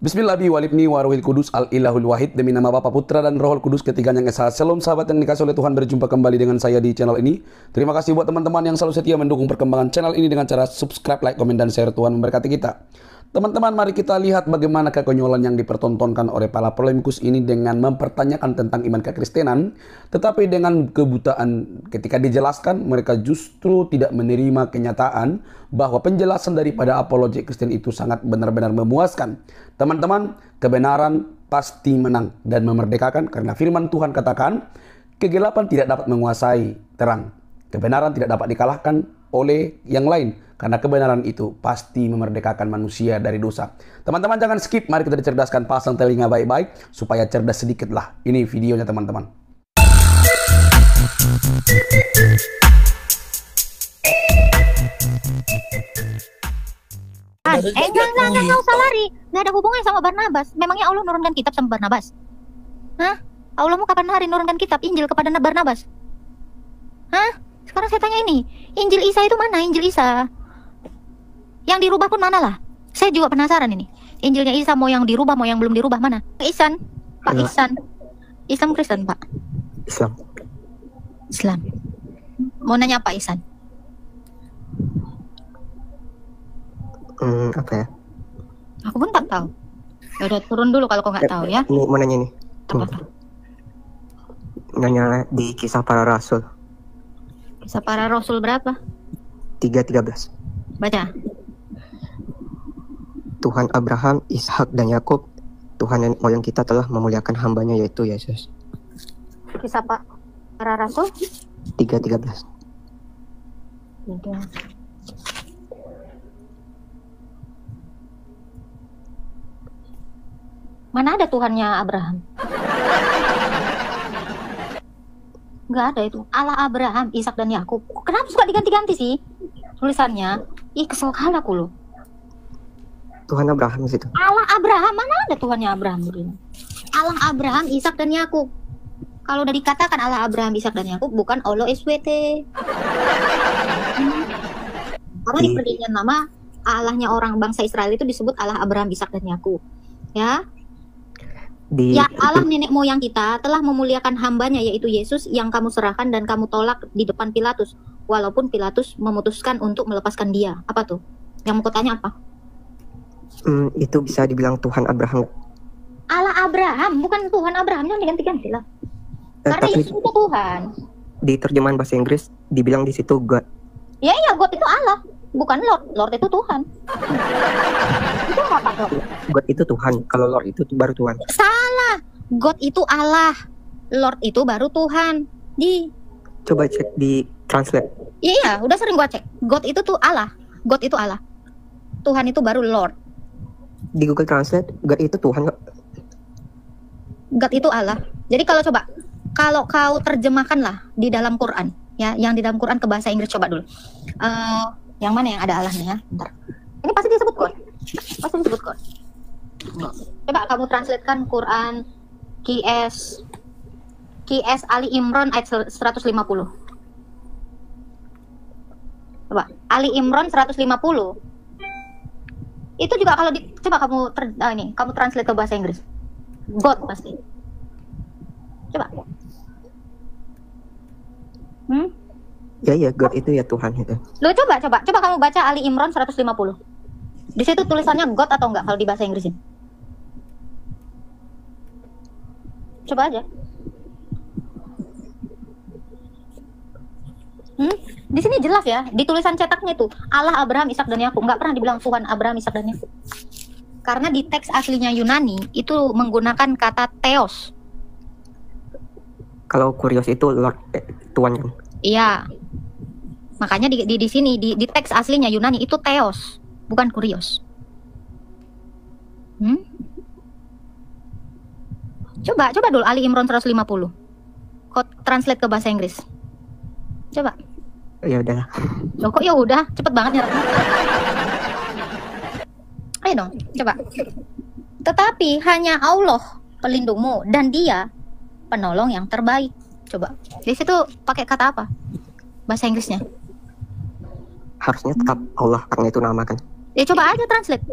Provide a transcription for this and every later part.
Bismillahirrahmanirrahim warohil kudus al-ilahul wahid. Demi nama Bapa, Putra, dan Rohul Kudus, ketiganya yang esa. Shalom sahabat yang dikasih oleh Tuhan, berjumpa kembali dengan saya di channel ini. Terima kasih buat teman-teman yang selalu setia mendukung perkembangan channel ini dengan cara subscribe, like, komen, dan share. Tuhan memberkati kita. Teman-teman, mari kita lihat bagaimana kekonyolan yang dipertontonkan oleh para polemikus ini dengan mempertanyakan tentang iman kekristenan, tetapi dengan kebutaan ketika dijelaskan mereka justru tidak menerima kenyataan bahwa penjelasan daripada apologi Kristen itu sangat benar-benar memuaskan. Teman-teman, kebenaran pasti menang dan memerdekakan, karena firman Tuhan katakan, kegelapan tidak dapat menguasai terang. Kebenaran tidak dapat dikalahkan oleh yang lain, karena kebenaran itu pasti memerdekakan manusia dari dosa. Teman-teman, jangan skip, mari kita dicerdaskan, pasang telinga baik-baik supaya cerdas sedikitlah. Ini videonya teman-teman. Enggak usah lari. Nggak ada hubungannya sama Barnabas. Memangnya Allah nurunkan kitab sama Barnabas? Hah? Allah mau kapan hari nurunkan kitab Injil kepada Barnabas? Hah? Sekarang saya tanya ini, Injil Isa itu mana? Injil Isa yang dirubah pun mana lah? Saya juga penasaran ini. Injilnya Isa mau yang dirubah, mau yang belum dirubah mana? Ihsan, Pak Ihsan. Islam Kristen, Pak? Islam. Islam. Mau nanya Pak Ihsan. Apa ya? Aku pun tak tahu. Ya udah, turun dulu kalau kau nggak tahu ya. Ini mau nanya nih. Apa? Nanya di Kisah Para Rasul Kisah Para Rasul berapa? 3:13. Baca. Tuhan Abraham, Ishak, dan Yakub, Tuhan nenek moyang kita telah memuliakan hambanya yaitu Yesus. Kisah Para Rasul 3:13. Mana ada Tuhannya Abraham? Nggak ada itu. Allah Abraham, Ishak, dan Yakub. Kenapa suka diganti-ganti sih tulisannya? Ih, kesel kali aku loh. Tuhan Abraham di situ. Allah Abraham, mana ada Tuhannya Abraham begini? Allah Abraham, Ishak, dan Yakub. Kalau udah dikatakan Allah Abraham, Ishak, dan Yakub, bukan Allah SWT. Karena di perjanjian lama, Allahnya orang bangsa Israel itu disebut Allah Abraham, Ishak, dan Yakub. Ya. Ya, Allah nenek moyang kita telah memuliakan hambanya yaitu Yesus yang kamu serahkan dan kamu tolak di depan Pilatus, walaupun Pilatus memutuskan untuk melepaskan dia. Apa tuh? Yang mau kutanya apa? Itu bisa dibilang Tuhan Abraham. Allah Abraham, bukan Tuhan Abraham, jangan diganti-ganti lah. Karena Yesus itu Tuhan. Di terjemahan bahasa Inggris dibilang di situ God. Ya, God itu Allah, bukan Lord. Lord itu Tuhan. Itu apa tuh? God itu Tuhan, kalau Lord itu baru Tuhan. Salah. God itu Allah, Lord itu baru Tuhan. Coba cek di translate. Iya, udah sering gua cek. God itu tuh Allah, God itu Allah, Tuhan itu baru Lord. Di Google Translate, God itu Tuhan. God itu Allah. Jadi kalau kau terjemahkan lah di dalam Quran, ya, yang di dalam Quran ke bahasa Inggris, coba dulu. Yang mana yang ada Allahnya ya? Bentar. Ini pasti disebut God. Pasti disebut God. Coba kamu translatekan Quran QS Ali Imran ayat 150. Coba Ali Imran 150. Itu juga kalau coba kamu translate ke bahasa Inggris. God pasti. Coba. Ya, God itu ya Tuhan itu. Lo coba kamu baca Ali Imran 150. Di situ tulisannya God atau enggak kalau di bahasa Inggrisnya? Coba aja. Di sini jelas ya, di tulisan cetaknya itu Allah Abraham, Ishak, dan Yakub. Enggak pernah dibilang Tuhan Abraham, Ishak, dan Yakub. Karena di teks aslinya Yunani itu menggunakan kata theos. Kalau kurios itu Lord, Tuhan kan? Iya. Makanya di sini di teks aslinya Yunani itu theos, bukan kurios. Coba dulu Ali Imran 150. Kau translate ke bahasa Inggris. Coba. Ya udah. Loh, kok ya udah, cepet banget nyerapnya. Ayo dong, coba. Tetapi hanya Allah pelindungmu dan Dia penolong yang terbaik. Coba. Di situ pakai kata apa? Bahasa Inggrisnya. Harusnya tetap Allah karena itu nama kan. Ya coba aja translate.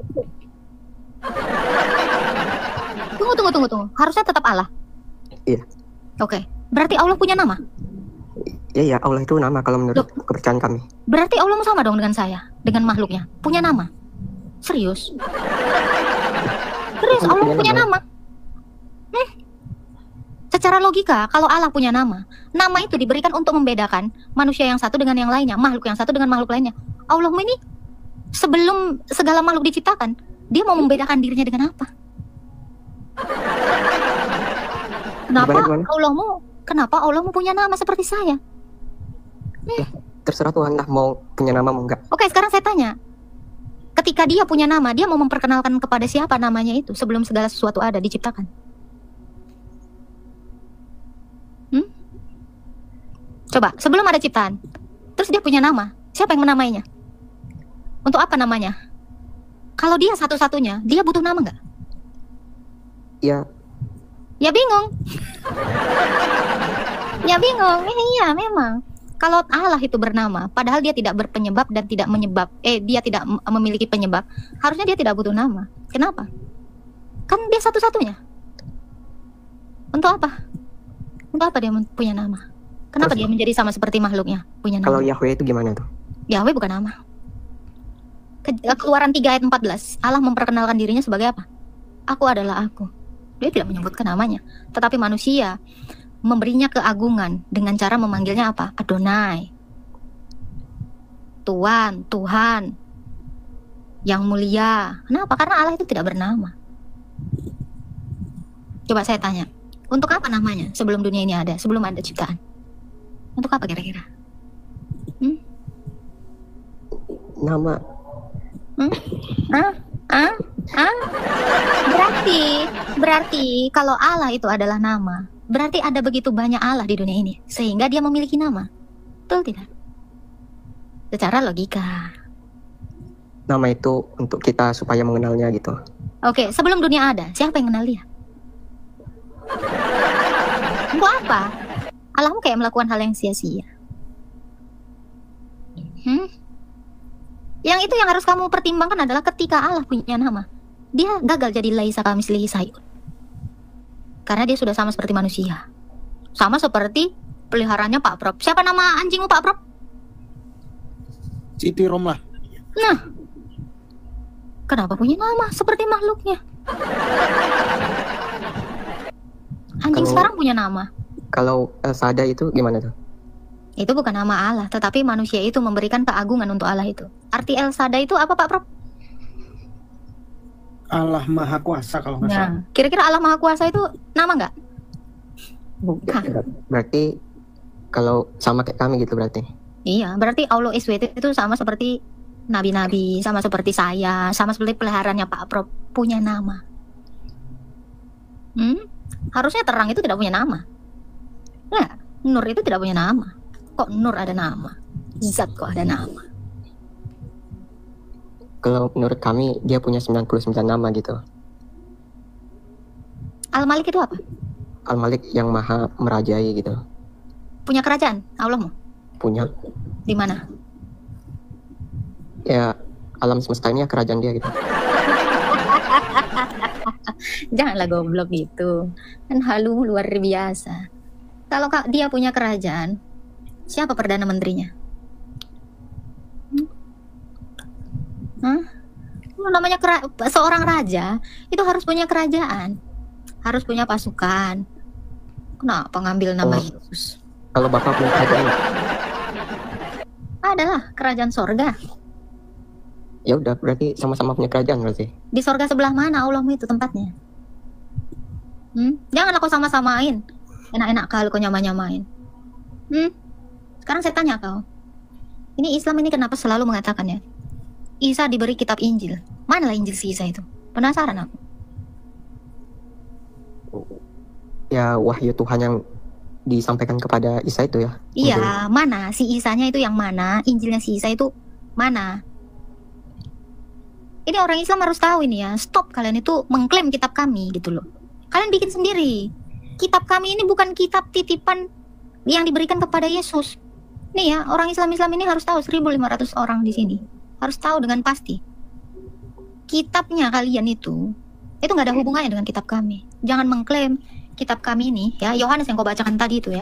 Tunggu. Harusnya tetap Allah. Iya. Oke. Berarti Allah punya nama. Iya, Allah itu nama kalau menurut kepercayaan kami. Berarti Allah sama dong dengan saya, dengan makhluknya. Punya nama. Serius? Serius, Allah punya nama. Secara logika, kalau Allah punya nama itu diberikan untuk membedakan manusia yang satu dengan yang lainnya, makhluk yang satu dengan makhluk lainnya. Allah ini sebelum segala makhluk diciptakan, dia mau membedakan dirinya dengan apa? Kenapa Allahmu punya nama seperti saya? Ya, terserah Tuhan lah mau punya nama mau enggak. Oke, sekarang saya tanya. Ketika dia punya nama, dia mau memperkenalkan kepada siapa namanya itu sebelum segala sesuatu ada diciptakan? Coba, sebelum ada ciptaan, terus dia punya nama, siapa yang menamainya? Untuk apa namanya? Kalau dia satu-satunya, dia butuh nama nggak? Ya bingung. Ya bingung, iya memang. Kalau Allah itu bernama, padahal dia tidak berpenyebab dan tidak dia tidak memiliki penyebab, harusnya dia tidak butuh nama. Kenapa? Kan dia satu-satunya. Untuk apa? Untuk apa dia punya nama? Kenapa dia menjadi sama seperti makhluknya, punya nama? Kalau Yahweh itu gimana tuh? Yahweh bukan nama. Keluaran 3 ayat 14, Allah memperkenalkan dirinya sebagai apa? Aku adalah aku. Dia tidak menyebutkan namanya, tetapi manusia memberinya keagungan dengan cara memanggilnya apa? Adonai. Tuhan, yang mulia. Kenapa? Karena Allah itu tidak bernama. Coba saya tanya, untuk apa namanya sebelum dunia ini ada, sebelum ada ciptaan? Untuk apa kira-kira? Nama. Berarti kalau Allah itu adalah nama, berarti ada begitu banyak Allah di dunia ini sehingga dia memiliki nama. Betul tidak? Secara logika. Nama itu untuk kita supaya mengenalnya gitu. Oke, sebelum dunia ada, siapa yang kenal dia? Untuk apa? Allahmu kayak melakukan hal yang sia-sia. Yang itu yang harus kamu pertimbangkan adalah ketika Allah punya nama, dia gagal jadi laisa kamitslihi syai'un. Karena dia sudah sama seperti manusia. Sama seperti peliharaannya Pak Prop. Siapa nama anjingmu Pak Prop? Siti Roma. Nah, kenapa punya nama seperti makhluknya? Anjing sekarang punya nama. Kalau El Shaddai itu gimana tuh? Itu bukan nama Allah, tetapi manusia itu memberikan keagungan untuk Allah itu. Arti El Shaddai itu apa Pak Prof? Allah Maha Kuasa kalau nggak salah. Kira-kira Allah Maha Kuasa itu nama nggak? Berarti kalau sama kayak kami gitu berarti? Iya, berarti Allah SWT itu sama seperti nabi-nabi, sama seperti saya, sama seperti peliharaannya Pak Prof, punya nama. Harusnya terang itu tidak punya nama. Nah, Nur itu tidak punya nama. Kok Nur ada nama? Zat kok ada nama? Kalau menurut kami dia punya 99 nama gitu. Al-Malik itu apa? Al-Malik yang maha merajai gitu. Punya kerajaan Allahmu? Punya. Di mana? Ya, alam semesta ini ya kerajaan dia gitu. Janganlah goblok gitu. Kan halu luar biasa. Kalau dia punya kerajaan, siapa perdana menterinya? Namanya seorang raja itu harus punya kerajaan, harus punya pasukan. Kenapa ngambil nama Yesus? Kalau Bapak punya kerajaan? Adalah kerajaan sorga. Ya udah, berarti sama-sama punya kerajaan berarti. Di sorga sebelah mana Allahmu itu tempatnya? Janganlah kau sama-samain. Enak-enak kalau kau nyama-nyamain. Sekarang saya tanya kau. Ini Islam ini kenapa selalu mengatakannya Isa diberi kitab Injil. Manalah Injil si Isa itu? Penasaran aku. Ya wahyu Tuhan yang disampaikan kepada Isa itu ya. Iya, Injil. mana si Isanya itu yang mana? Injilnya si Isa itu mana? Ini orang Islam harus tahu ini ya. Stop kalian itu mengklaim kitab kami gitu loh. Kalian bikin sendiri. Kitab kami ini bukan kitab titipan yang diberikan kepada Yesus. Nih ya, orang Islam ini harus tahu, 1.500 orang di sini harus tahu dengan pasti. Kitabnya kalian itu nggak ada hubungannya dengan kitab kami. jangan mengklaim kitab kami ini ya, Yohanes yang kau bacakan tadi itu ya,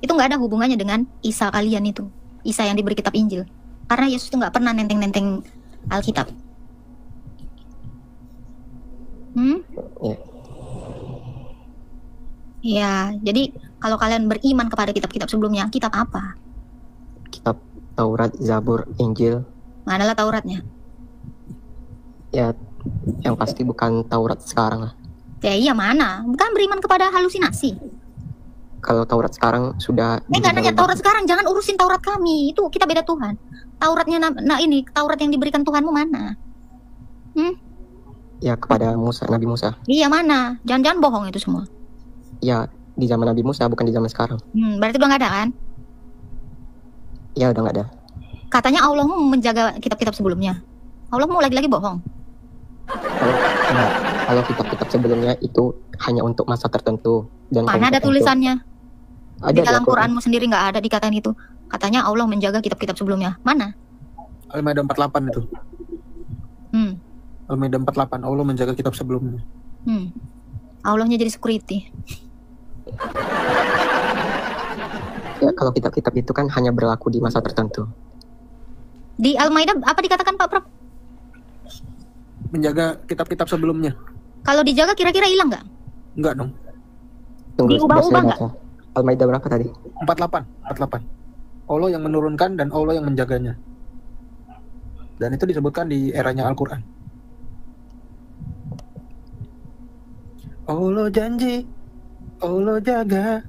itu nggak ada hubungannya dengan Isa kalian itu, Isa yang diberi kitab Injil, karena Yesus itu nggak pernah nenteng-nenteng Alkitab. Ya. Ya, jadi kalau kalian beriman kepada kitab-kitab sebelumnya, kitab apa? Kitab Taurat, Zabur, Injil. Manalah Tauratnya? Ya, yang pasti bukan Taurat sekarang lah. Ya iya, mana? Bukan beriman kepada halusinasi. Kalau Taurat sekarang sudah Nggak nanya Taurat sekarang, jangan urusin Taurat kami. Itu kita beda Tuhan. Tauratnya, nah ini Taurat yang diberikan Tuhanmu mana? Ya, kepada Musa, Nabi Musa. Iya, mana? Jangan-jangan bohong itu semua. Ya, di zaman Nabi Musa, bukan di zaman sekarang. Berarti udah nggak ada kan? Ya, udah nggak ada. Katanya Allahmu menjaga kitab-kitab sebelumnya. Allahmu lagi-lagi bohong. Kalau kitab-kitab sebelumnya itu hanya untuk masa tertentu. Dan Mana ada tulisannya? Ada Di dalam Quranmu sendiri nggak ada dikatain itu. Katanya Allah menjaga kitab-kitab sebelumnya. Mana? Al-Maidah 48 itu. Al-Maidah 48, Allah menjaga kitab sebelumnya. Allahnya jadi security. Ya, kalau kitab-kitab itu kan hanya berlaku di masa tertentu. Di Al-Maidah apa dikatakan Pak Prof? Menjaga kitab-kitab sebelumnya. Kalau dijaga kira-kira hilang nggak? Enggak dong. Tunggu, Diubah-ubah saya nggak? baca. Al-Maidah berapa tadi? 48. Allah yang menurunkan dan Allah yang menjaganya. Dan itu disebutkan di eranya Al-Quran. Allah janji, Allah jaga.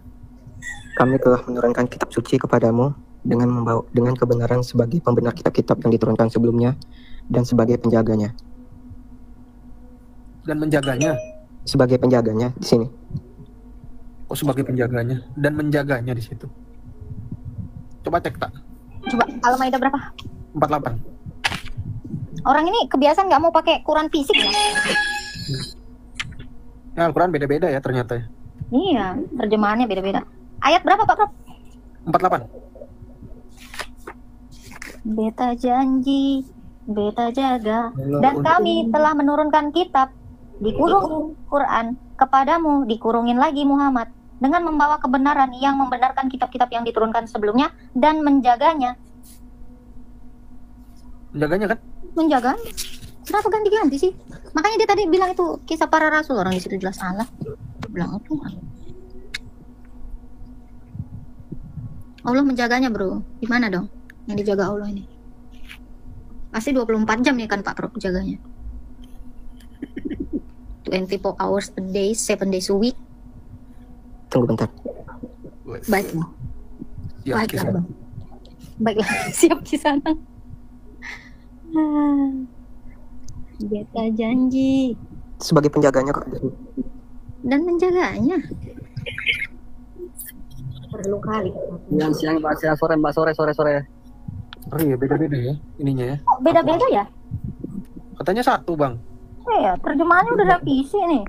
Kami telah menurunkan kitab suci kepadamu dengan kebenaran sebagai pembenar kitab-kitab yang diturunkan sebelumnya dan sebagai penjaganya. Dan menjaganya. Sebagai penjaganya di sini. Oh, sebagai penjaganya dan menjaganya di situ. Coba cek tak. Coba Al-Maidah berapa? 48. Orang ini kebiasaan nggak mau pakai Quran fisik ya? Ya, Al-Quran beda-beda ya ternyata ya. Iya, terjemahannya beda-beda. Ayat berapa Pak Prof? 48. Beta janji, beta jaga, Allah dan untuk- kami telah menurunkan kitab, dikurung Quran, kepadamu dikurungin lagi Muhammad, dengan membawa kebenaran yang membenarkan kitab-kitab yang diturunkan sebelumnya dan menjaganya. Menjaganya kan? Menjaga? Kenapa ganti-ganti sih? Makanya dia tadi bilang itu kisah para rasul, orang di situ jelas salah. Bilang itu. Allah menjaganya, bro. Gimana dong yang dijaga Allah ini? Pasti 24 jam ya kan Pak Prof jaganya. 24 hours a day, 7 days a week. Tunggu bentar. Baiklah. Ya, Baiklah, kisah. Bang. Baiklah, siap di sana. Beta janji Sebagai penjaganya kok. dan menjaganya. Perlu kali. Siang Pak, siang sore Mbak, sore. Oh iya, beda-beda ya ininya ya. Kok beda-beda ya? Katanya satu, Bang. Iya, terjemahannya udah revisi nih.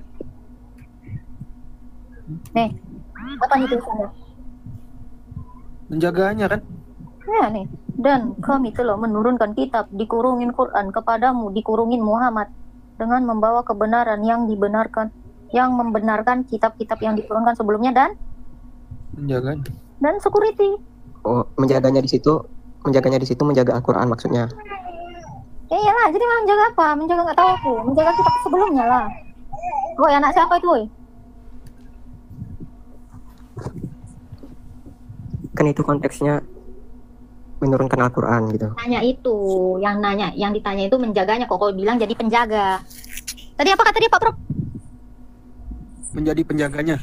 Nih, apa nih tulisannya? Menjaganya kan? Ya nih, dan kami telah menurunkan kitab, dikurungin Quran kepadamu, dikurungin Muhammad, dengan membawa kebenaran yang dibenarkan, yang membenarkan kitab-kitab yang diturunkan sebelumnya Menjaganya. dan security. Oh, menjaganya di situ menjaga Al-Quran maksudnya. Ya iyalah, jadi mah menjaga apa? Menjaga nggak tahu aku, menjaga kitab sebelumnya lah. Woi, anak siapa itu, woi? Kan itu konteksnya menurunkan Al-Quran gitu. Nanya itu, yang ditanya itu menjaganya, kok kau bilang jadi penjaga. Tadi apa kata dia Pak Prof? Menjadi penjaganya.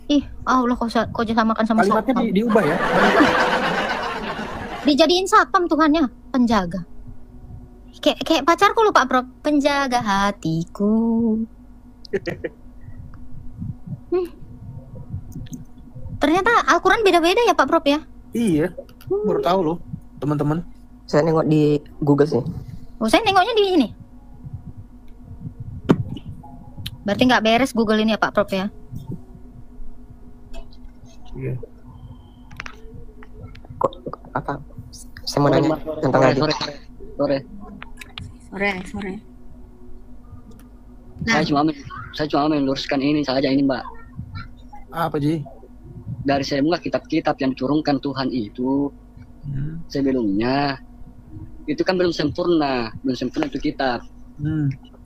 Ih, Allah kau samakan sama Kalimatnya satpam. diubah ya. Dijadiin satpam Tuhannya, penjaga. Kayak pacarku loh Pak Prof, penjaga hatiku. Ternyata Al-Quran beda-beda ya Pak Prof ya? Iya. Baru tahu loh, teman-teman. Saya nengok di Google sih. Oh, saya nengoknya di sini. Berarti nggak beres Google ini ya Pak Prof ya? Iya. Kok apa? Saya mau nanya tentang Radit. Sore. Sore. Nah. Saya cuma meluruskan ini saja ini, Mbak. Apa, Ji? Dari semua kitab-kitab yang diturunkan Tuhan itu sebelumnya itu kan belum sempurna itu kitab.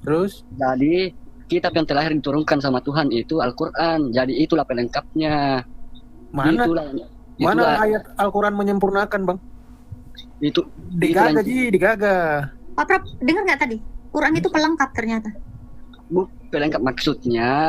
Terus? Jadi kitab yang terakhir diturunkan sama Tuhan itu Al-Quran. Jadi itulah pelengkapnya. Mana ayat Al-Quran menyempurnakan, Bang? Itu Digaga, Ji, digaga. Pak Prof, dengar nggak tadi? Quran itu pelengkap ternyata. pelengkap maksudnya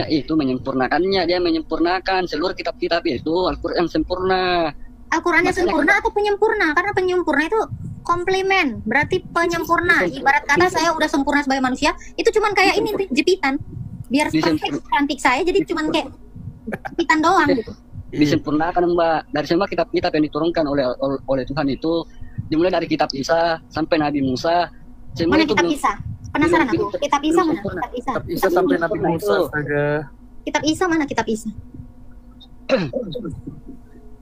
itu menyempurnakannya. Dia menyempurnakan seluruh kitab-kitab itu. Al-Quran sempurna. Al-Qurannya sempurna atau penyempurna? Karena penyempurna itu komplimen, berarti penyempurna. Ibarat kata saya udah sempurna sebagai manusia, itu cuman kayak ini jepitan. Biar cantik saya, jadi cuman kayak jepitan doang gitu. Disempurnakan, Mbak. Dari semua kitab-kitab yang diturunkan oleh Tuhan itu, dimulai dari kitab Isa sampai Nabi Musa. Mana kitab Isa? Penasaran aku. Kitab Isa mana? Kitab Isa. Kitab Isa sampai Nabi Musa. Kitab Isa mana kitab Isa?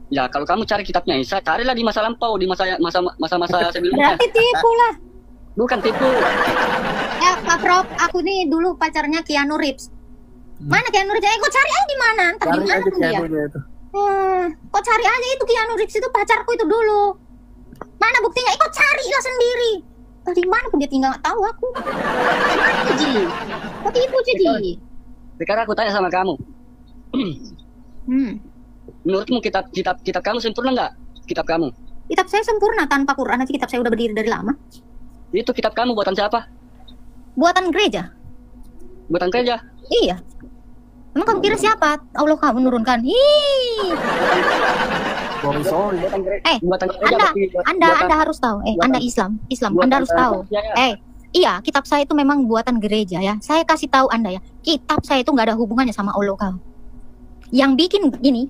Ya, kalau kamu cari kitabnya Isa, carilah di masa lampau, di masa-masa sebelumnya. Berarti tipu lah. Bukan tipu. Ya, Pak Prof, aku nih dulu pacarnya Keanu Reeves. Mana Keanu Reeves? Kok cari aja di mana? Entar di mana tuh dia? Kok cari aja itu Keanu Reeves itu pacarku itu dulu. Mana buktinya? Kok carilah sendiri. Di mana pun dia tinggal nggak tahu aku. Mana Ji? Kok tipu Ji? Sekarang aku tanya sama kamu. Menurutmu kitab kamu sempurna nggak? Kitab kamu? Kitab saya sempurna tanpa Quran aja. Kitab saya udah berdiri dari lama. Itu kitab kamu buatan siapa? Buatan gereja. Buatan gereja? Iya. Emang kamu kira siapa? Allah kamu menurunkan. Sorry. Anda harus tahu. Anda Islam. Anda harus tahu. Iya, kitab saya itu memang buatan gereja ya. Saya kasih tahu Anda ya. Kitab saya itu nggak ada hubungannya sama Allah kau. Yang bikin ini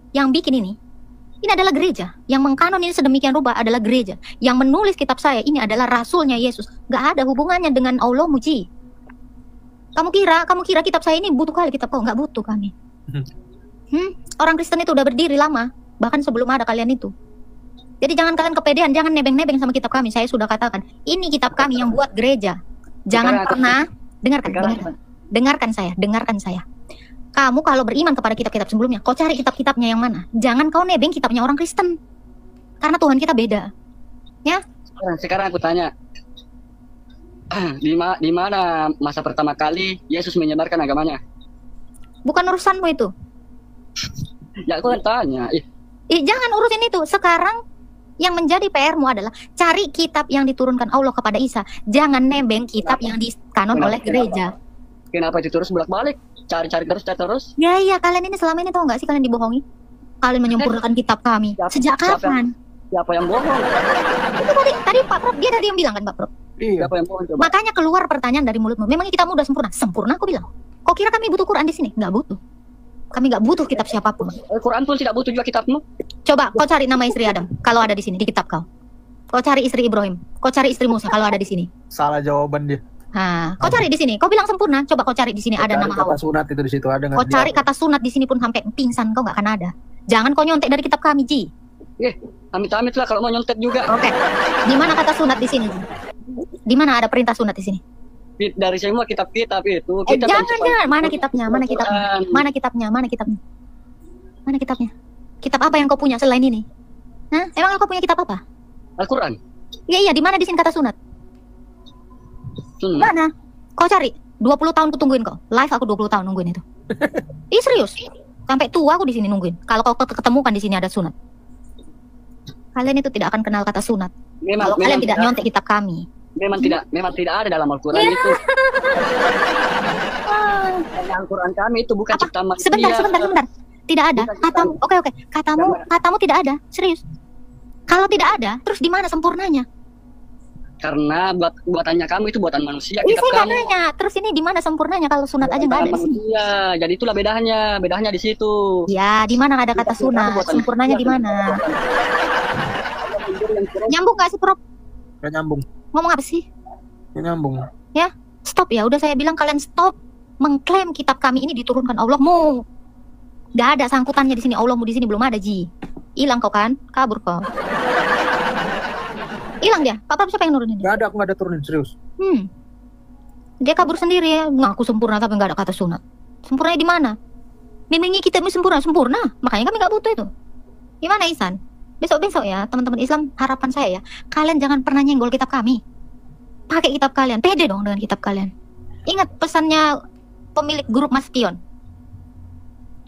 adalah gereja. Yang mengkanon ini sedemikian rupa adalah gereja. Yang menulis kitab saya ini adalah rasulnya Yesus. Nggak ada hubungannya dengan Allah Muji. Kamu kira kitab saya ini butuh kali kitab kau? Nggak butuh kami. Orang Kristen itu udah berdiri lama, bahkan sebelum ada kalian itu. Jadi jangan kalian kepedean, jangan nebeng-nebeng sama kitab kami. Saya sudah katakan, ini kitab kami yang buat gereja. Jangan pernah dengarkan saya. Kamu kalau beriman kepada kitab-kitab sebelumnya, kau cari kitab-kitabnya yang mana. Jangan kau nebeng kitabnya orang Kristen. Karena Tuhan kita beda. Ya? Sekarang aku tanya. Di mana masa pertama kali Yesus menyebarkan agamanya? Bukan urusanmu itu. Ya aku kan tanya. Jangan urusin itu. Sekarang yang menjadi PR-mu adalah cari kitab yang diturunkan Allah kepada Isa. Jangan nebeng kitab yang dikanon oleh gereja. Kenapa itu terus bolak-balik? Cari terus? Ya iya, kalian ini selama ini tahu nggak sih kalian dibohongi? Kalian menyempurnakan kitab kami. Sejak kapan? Siapa yang bohong? Itu tadi Pak Prof, dia tadi yang bilang kan Pak Prof. Siapa yang bohong? Coba. Makanya keluar pertanyaan dari mulutmu. Memangnya kitabmu udah sempurna? Sempurna aku bilang. Kok kira kami butuh Quran di sini? Nggak butuh. Kami nggak butuh kitab siapapun. Quran pun tidak butuh juga kitabmu. Coba kau cari nama istri Adam kalau ada di sini di kitab kau. Kau cari istri Ibrahim. Kau cari istri Musa kalau ada di sini. Salah jawaban dia. Kau cari di sini. Kau bilang sempurna. Coba kau cari di sini ada nama Hawa. Kata sunat itu di situ ada. Kau cari kata sunat di sini pun sampai pingsan kau nggak akan ada. Jangan kau nyontek dari kitab kami, Ji. Amit-amit lah kalau mau nyontek juga. Oke. Di mana kata sunat di sini, Ji? Di mana ada perintah sunat di sini? Dari semua kitab-kitab itu. Jangan. Mana kitabnya? Kitab apa yang kau punya selain ini? Emang kau punya kitab apa? Al-Quran. Iya. Di mana di sini kata sunat? Mana? Kau cari. 20 tahun ku tungguin kau. Live aku 20 tahun nungguin itu. Serius. Sampai tua aku di sini nungguin. Kalau kau ketemukan di sini ada sunat. Kalian itu tidak akan kenal kata sunat. Kalau kalian tidak nyontek kitab kami. Memang tidak ada dalam Al-Quran itu. Al-Quran kami itu bukan ciptaan manusia. Sebentar. Tidak ada. Katamu, oke. Katamu tidak ada. Serius. Kalau tidak ada, terus di mana sempurnanya? Karena buatannya kamu itu buatan manusia. Saya nggak nanya. Terus ini di mana sempurnanya kalau sunat aja nggak ada di sini? Iya, jadi itulah bedanya di situ. Ya, di mana ada kata sunat? Sempurnanya di mana? Nyambung nggak sih, Prof? Nggak nyambung. Ngomong apa sih? Nggak nyambung. Ya, stop ya. Udah saya bilang kalian stop mengklaim kitab kami ini diturunkan Allahmu. Nggak ada sangkutannya di sini. Allahmu di sini belum ada, Ji. Hilang kau kan? Kabur kau. Hilang dia. Papa siapa yang nurunin dia? Nggak ada, aku nggak ada turunin, serius. Dia kabur sendiri ya, ngaku sempurna tapi nggak ada kata sunat. Sempurnanya di mana? Memangnya kita sempurna? Makanya kami nggak butuh itu. Gimana Ihsan? Besok-besok ya teman-teman Islam, harapan saya ya, kalian jangan pernah nyenggol kitab kami. Pakai kitab kalian, pede dong dengan kitab kalian. Ingat pesannya pemilik grup Mas Pion.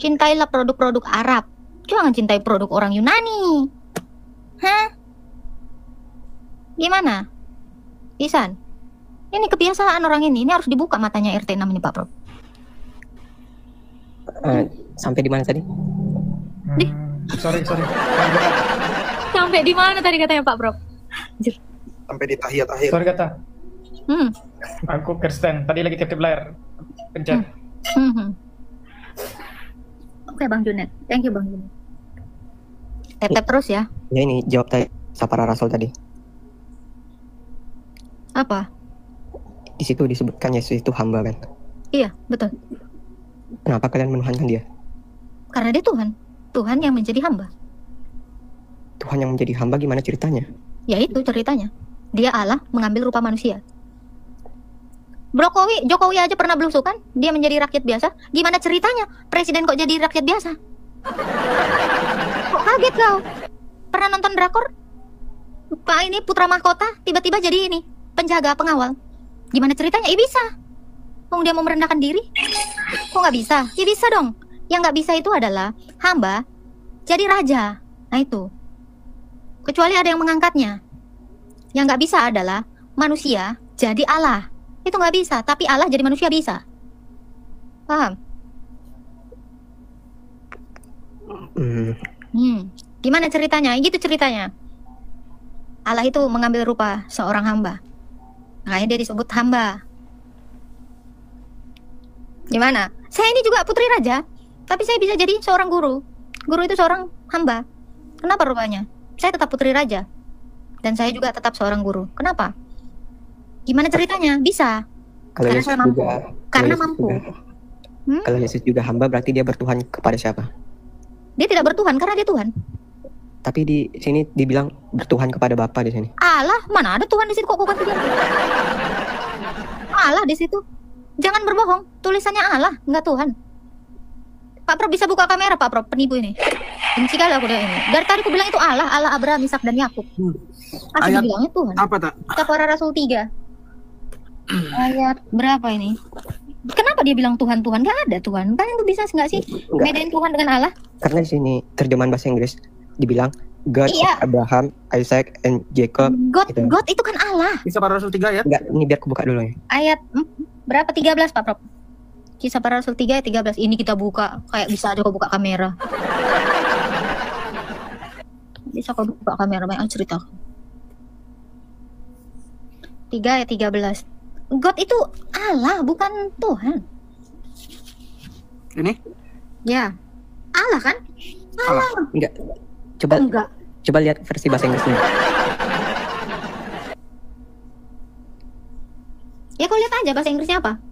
Cintailah produk-produk Arab, jangan cintai produk orang Yunani. Hah? Gimana? Ihsan, ini kebiasaan orang ini harus dibuka matanya RT 6 ini Pak Prof. Sampai di mana tadi? Sorry. Sampai di mana tadi katanya Pak Prof? Sampai di tahiyat akhir. Sorry kata. Hmm. Aku Kristen. Tadi lagi tip-tip layar. Pencet. Oke Bang Junet, thank you Bang Junet. Tap terus ya. Ya ini jawab tadi para rasul tadi. Apa? Di situ disebutkan Yesus itu hamba kan. Iya, betul. Kenapa kalian menuhankan dia? Karena dia Tuhan. Tuhan yang menjadi hamba. Tuhan yang menjadi hamba gimana ceritanya? Ya itu ceritanya. Dia Allah mengambil rupa manusia. Jokowi aja pernah belusukan, dia menjadi rakyat biasa. Gimana ceritanya? Presiden kok jadi rakyat biasa? Kok kaget kau? Pernah nonton drakor? Pak ini putra mahkota, tiba-tiba jadi ini, penjaga, pengawal. Gimana ceritanya? Bisa. Kok dia mau merendahkan diri? Kok nggak bisa? Ya bisa dong. Yang nggak bisa itu adalah hamba jadi raja. Nah itu. Kecuali ada yang mengangkatnya. Yang nggak bisa adalah manusia jadi Allah. Itu nggak bisa, tapi Allah jadi manusia bisa. Paham? Gimana ceritanya? Gitu ceritanya. Allah itu mengambil rupa seorang hamba. Makanya dia disebut hamba. Gimana? Saya ini juga putri raja, tapi saya bisa jadi seorang guru. Guru itu seorang hamba. Kenapa rupanya? Saya tetap putri raja. Dan saya juga tetap seorang guru. Kenapa? Gimana ceritanya? Bisa. Karena saya mampu. Karena mampu. Kalau Yesus juga hamba berarti dia bertuhan kepada siapa? Dia tidak bertuhan karena dia Tuhan. Tapi di sini dibilang bertuhan kepada Bapa di sini. Allah, mana ada Tuhan di situ kok bukan dia? Allah di situ. Jangan berbohong. Tulisannya Allah, enggak Tuhan. Pak Prof bisa buka kamera Pak Prof, penipu ini. Benci kali aku dia ini. Dari tadi aku bilang itu Allah Abraham, Ishak dan Yakub. Asli bilangnya Tuhan. Apa tak? Kita para Rasul 3. Ayat berapa ini? Kenapa dia bilang Tuhan? Gak ada Tuhan. Kalian tuh bisa nggak sih bedain Tuhan dengan Allah? Karena di sini terjemahan bahasa Inggris dibilang God of Abraham, Isaac, and Jacob. God itu kan Allah. Kisah para Rasul 3 ya? Enggak, ini biar aku buka dulu ya. Ayat berapa? 13 Pak Prof. Kisah para Rasul 3 ayat 13. Ini kita buka kayak bisa aja kau buka kamera. Bisa kau buka kamera, banyak cerita. 3 ayat 13. God itu Allah, bukan Tuhan. Ini? Ya. Allah kan? Allah. Enggak. Coba lihat versi bahasa Inggrisnya. Ya kau lihat aja bahasa Inggrisnya apa?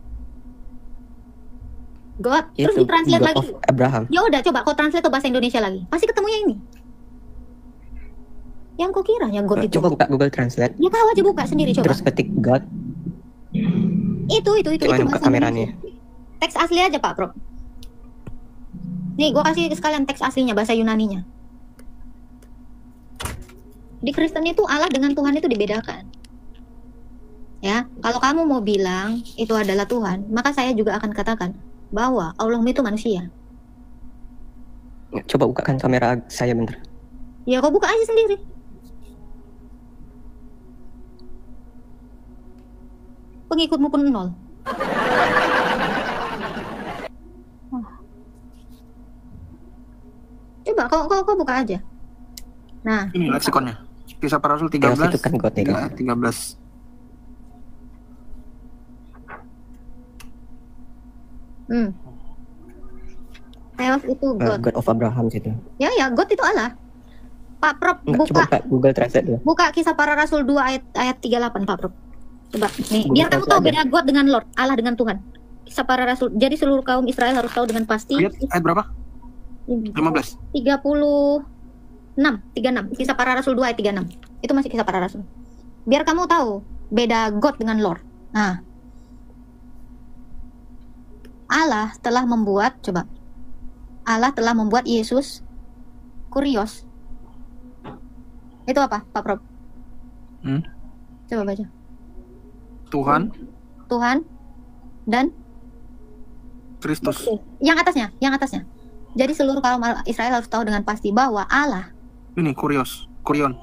God. Terus Itu ditranslate God lagi. of Abraham. Ya udah coba kau translate ke bahasa Indonesia lagi. Pasti ketemunya ini. Yang kau kira ya God itu. Coba buka Google Translate. Ya kau aja buka sendiri coba. Terus ketik God. Itu Gimana buka kameranya? Teks asli aja Pak Prof. Nih gua kasih sekalian teks aslinya, bahasa Yunaninya. Di Kristen itu Allah dengan Tuhan itu dibedakan. Ya, kalau kamu mau bilang itu adalah Tuhan, maka saya juga akan katakan bahwa Allah itu manusia. Coba bukakan kamera saya bentar. Ya kau buka aja sendiri. Pengikutmu pun 0. Coba kau buka aja. Nah, ini leksikonnya. Kisah para Rasul 13. Itu kan God ya. 13. Theos itu God. God of Abraham situ. Ya, God itu Allah. Pak Prof, Coba buka Google Translate dulu. buka Kisah Para Rasul 2 ayat 38 Pak Prof. Coba nih, Google biar kamu tahu Translate beda God dengan Lord, Allah dengan Tuhan. Kisah Para Rasul. Jadi seluruh kaum Israel harus tahu dengan pasti. Ayat berapa? 15. 36. Kisah Para Rasul 2 ayat 36. Itu masih Kisah Para Rasul. Biar kamu tahu beda God dengan Lord. Nah, Allah telah membuat, coba. Allah telah membuat Yesus kurios. Itu apa, Pak Prof? Coba baca. Tuhan dan Kristus. Yang atasnya. Jadi seluruh kaum Israel harus tahu dengan pasti bahwa Allah. Ini Kurion.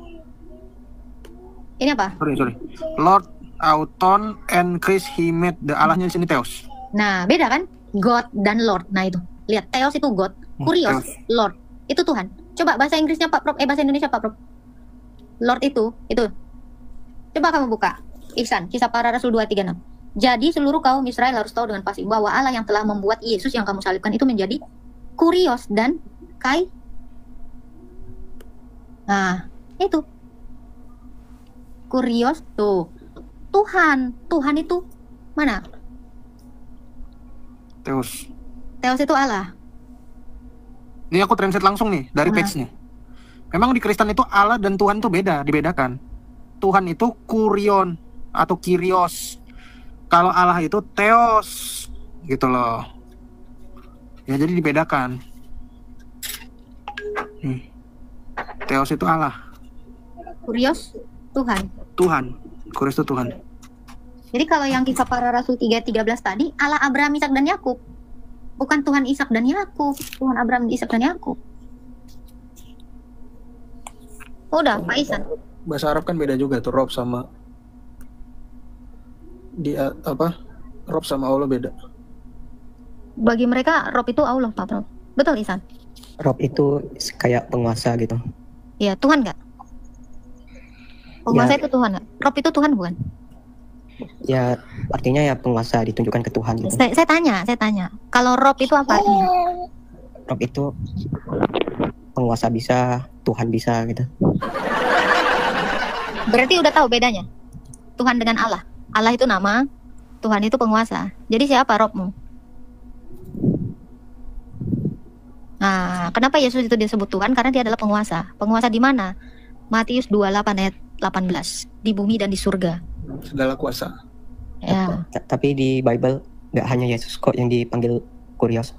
Ini apa? Sorry. Lord, Auton, and Chris, he made. The Allahnya di sini Theos. Nah, beda kan? God dan Lord. Nah itu. Lihat, Theos itu God, Kurios, Lord. Itu Tuhan. Coba bahasa Inggrisnya Pak Prof, bahasa Indonesia Pak Prof. Lord itu. Coba kamu buka. Ihsan, Kisah Para Rasul 236. Jadi seluruh kaum Israel harus tahu dengan pasti bahwa Allah yang telah membuat Yesus yang kamu salibkan itu menjadi Kurios dan Kai. Nah, itu. Kurios tuh. Tuhan itu mana? Theos. Theos itu Allah. Ini aku translate langsung nih dari page nih. Memang di Kristen itu Allah dan Tuhan itu dibedakan. Tuhan itu Kurion atau Kyrios. Kalau Allah itu Theos, gitu loh. Ya jadi dibedakan. Theos itu Allah. Kurios Tuhan. Kurios itu Tuhan. Jadi kalau yang Kisah Para Rasul 3:13 tadi, Allah Abraham, Ishak dan Yakub. Bukan Tuhan Ishak dan Yakub, Tuhan Abraham, Ishak dan Yakub. Udah, Pak Ihsan. Bahasa Arab kan beda juga tuh, Rob sama Rob sama Allah beda. Bagi mereka Rob itu Allah, Pak Bro. Betul, Ihsan? Rob itu kayak penguasa gitu. Iya, Tuhan nggak? Penguasa Ya. itu Tuhan nggak? Rob itu Tuhan bukan? Ya artinya ya penguasa ditunjukkan ke Tuhan gitu. Saya tanya. Kalau Rob itu apa artinya? Rob itu penguasa bisa, Tuhan bisa gitu. Berarti udah tahu bedanya? Tuhan dengan Allah. Allah itu nama, Tuhan itu penguasa. Jadi siapa Robmu? Nah, kenapa Yesus itu disebut Tuhan? Karena dia adalah penguasa. Penguasa di mana? Matius 28 ayat 18. Di bumi dan di surga. Segala kuasa. Ya. Tapi di Bible nggak hanya Yesus kok yang dipanggil Kurios.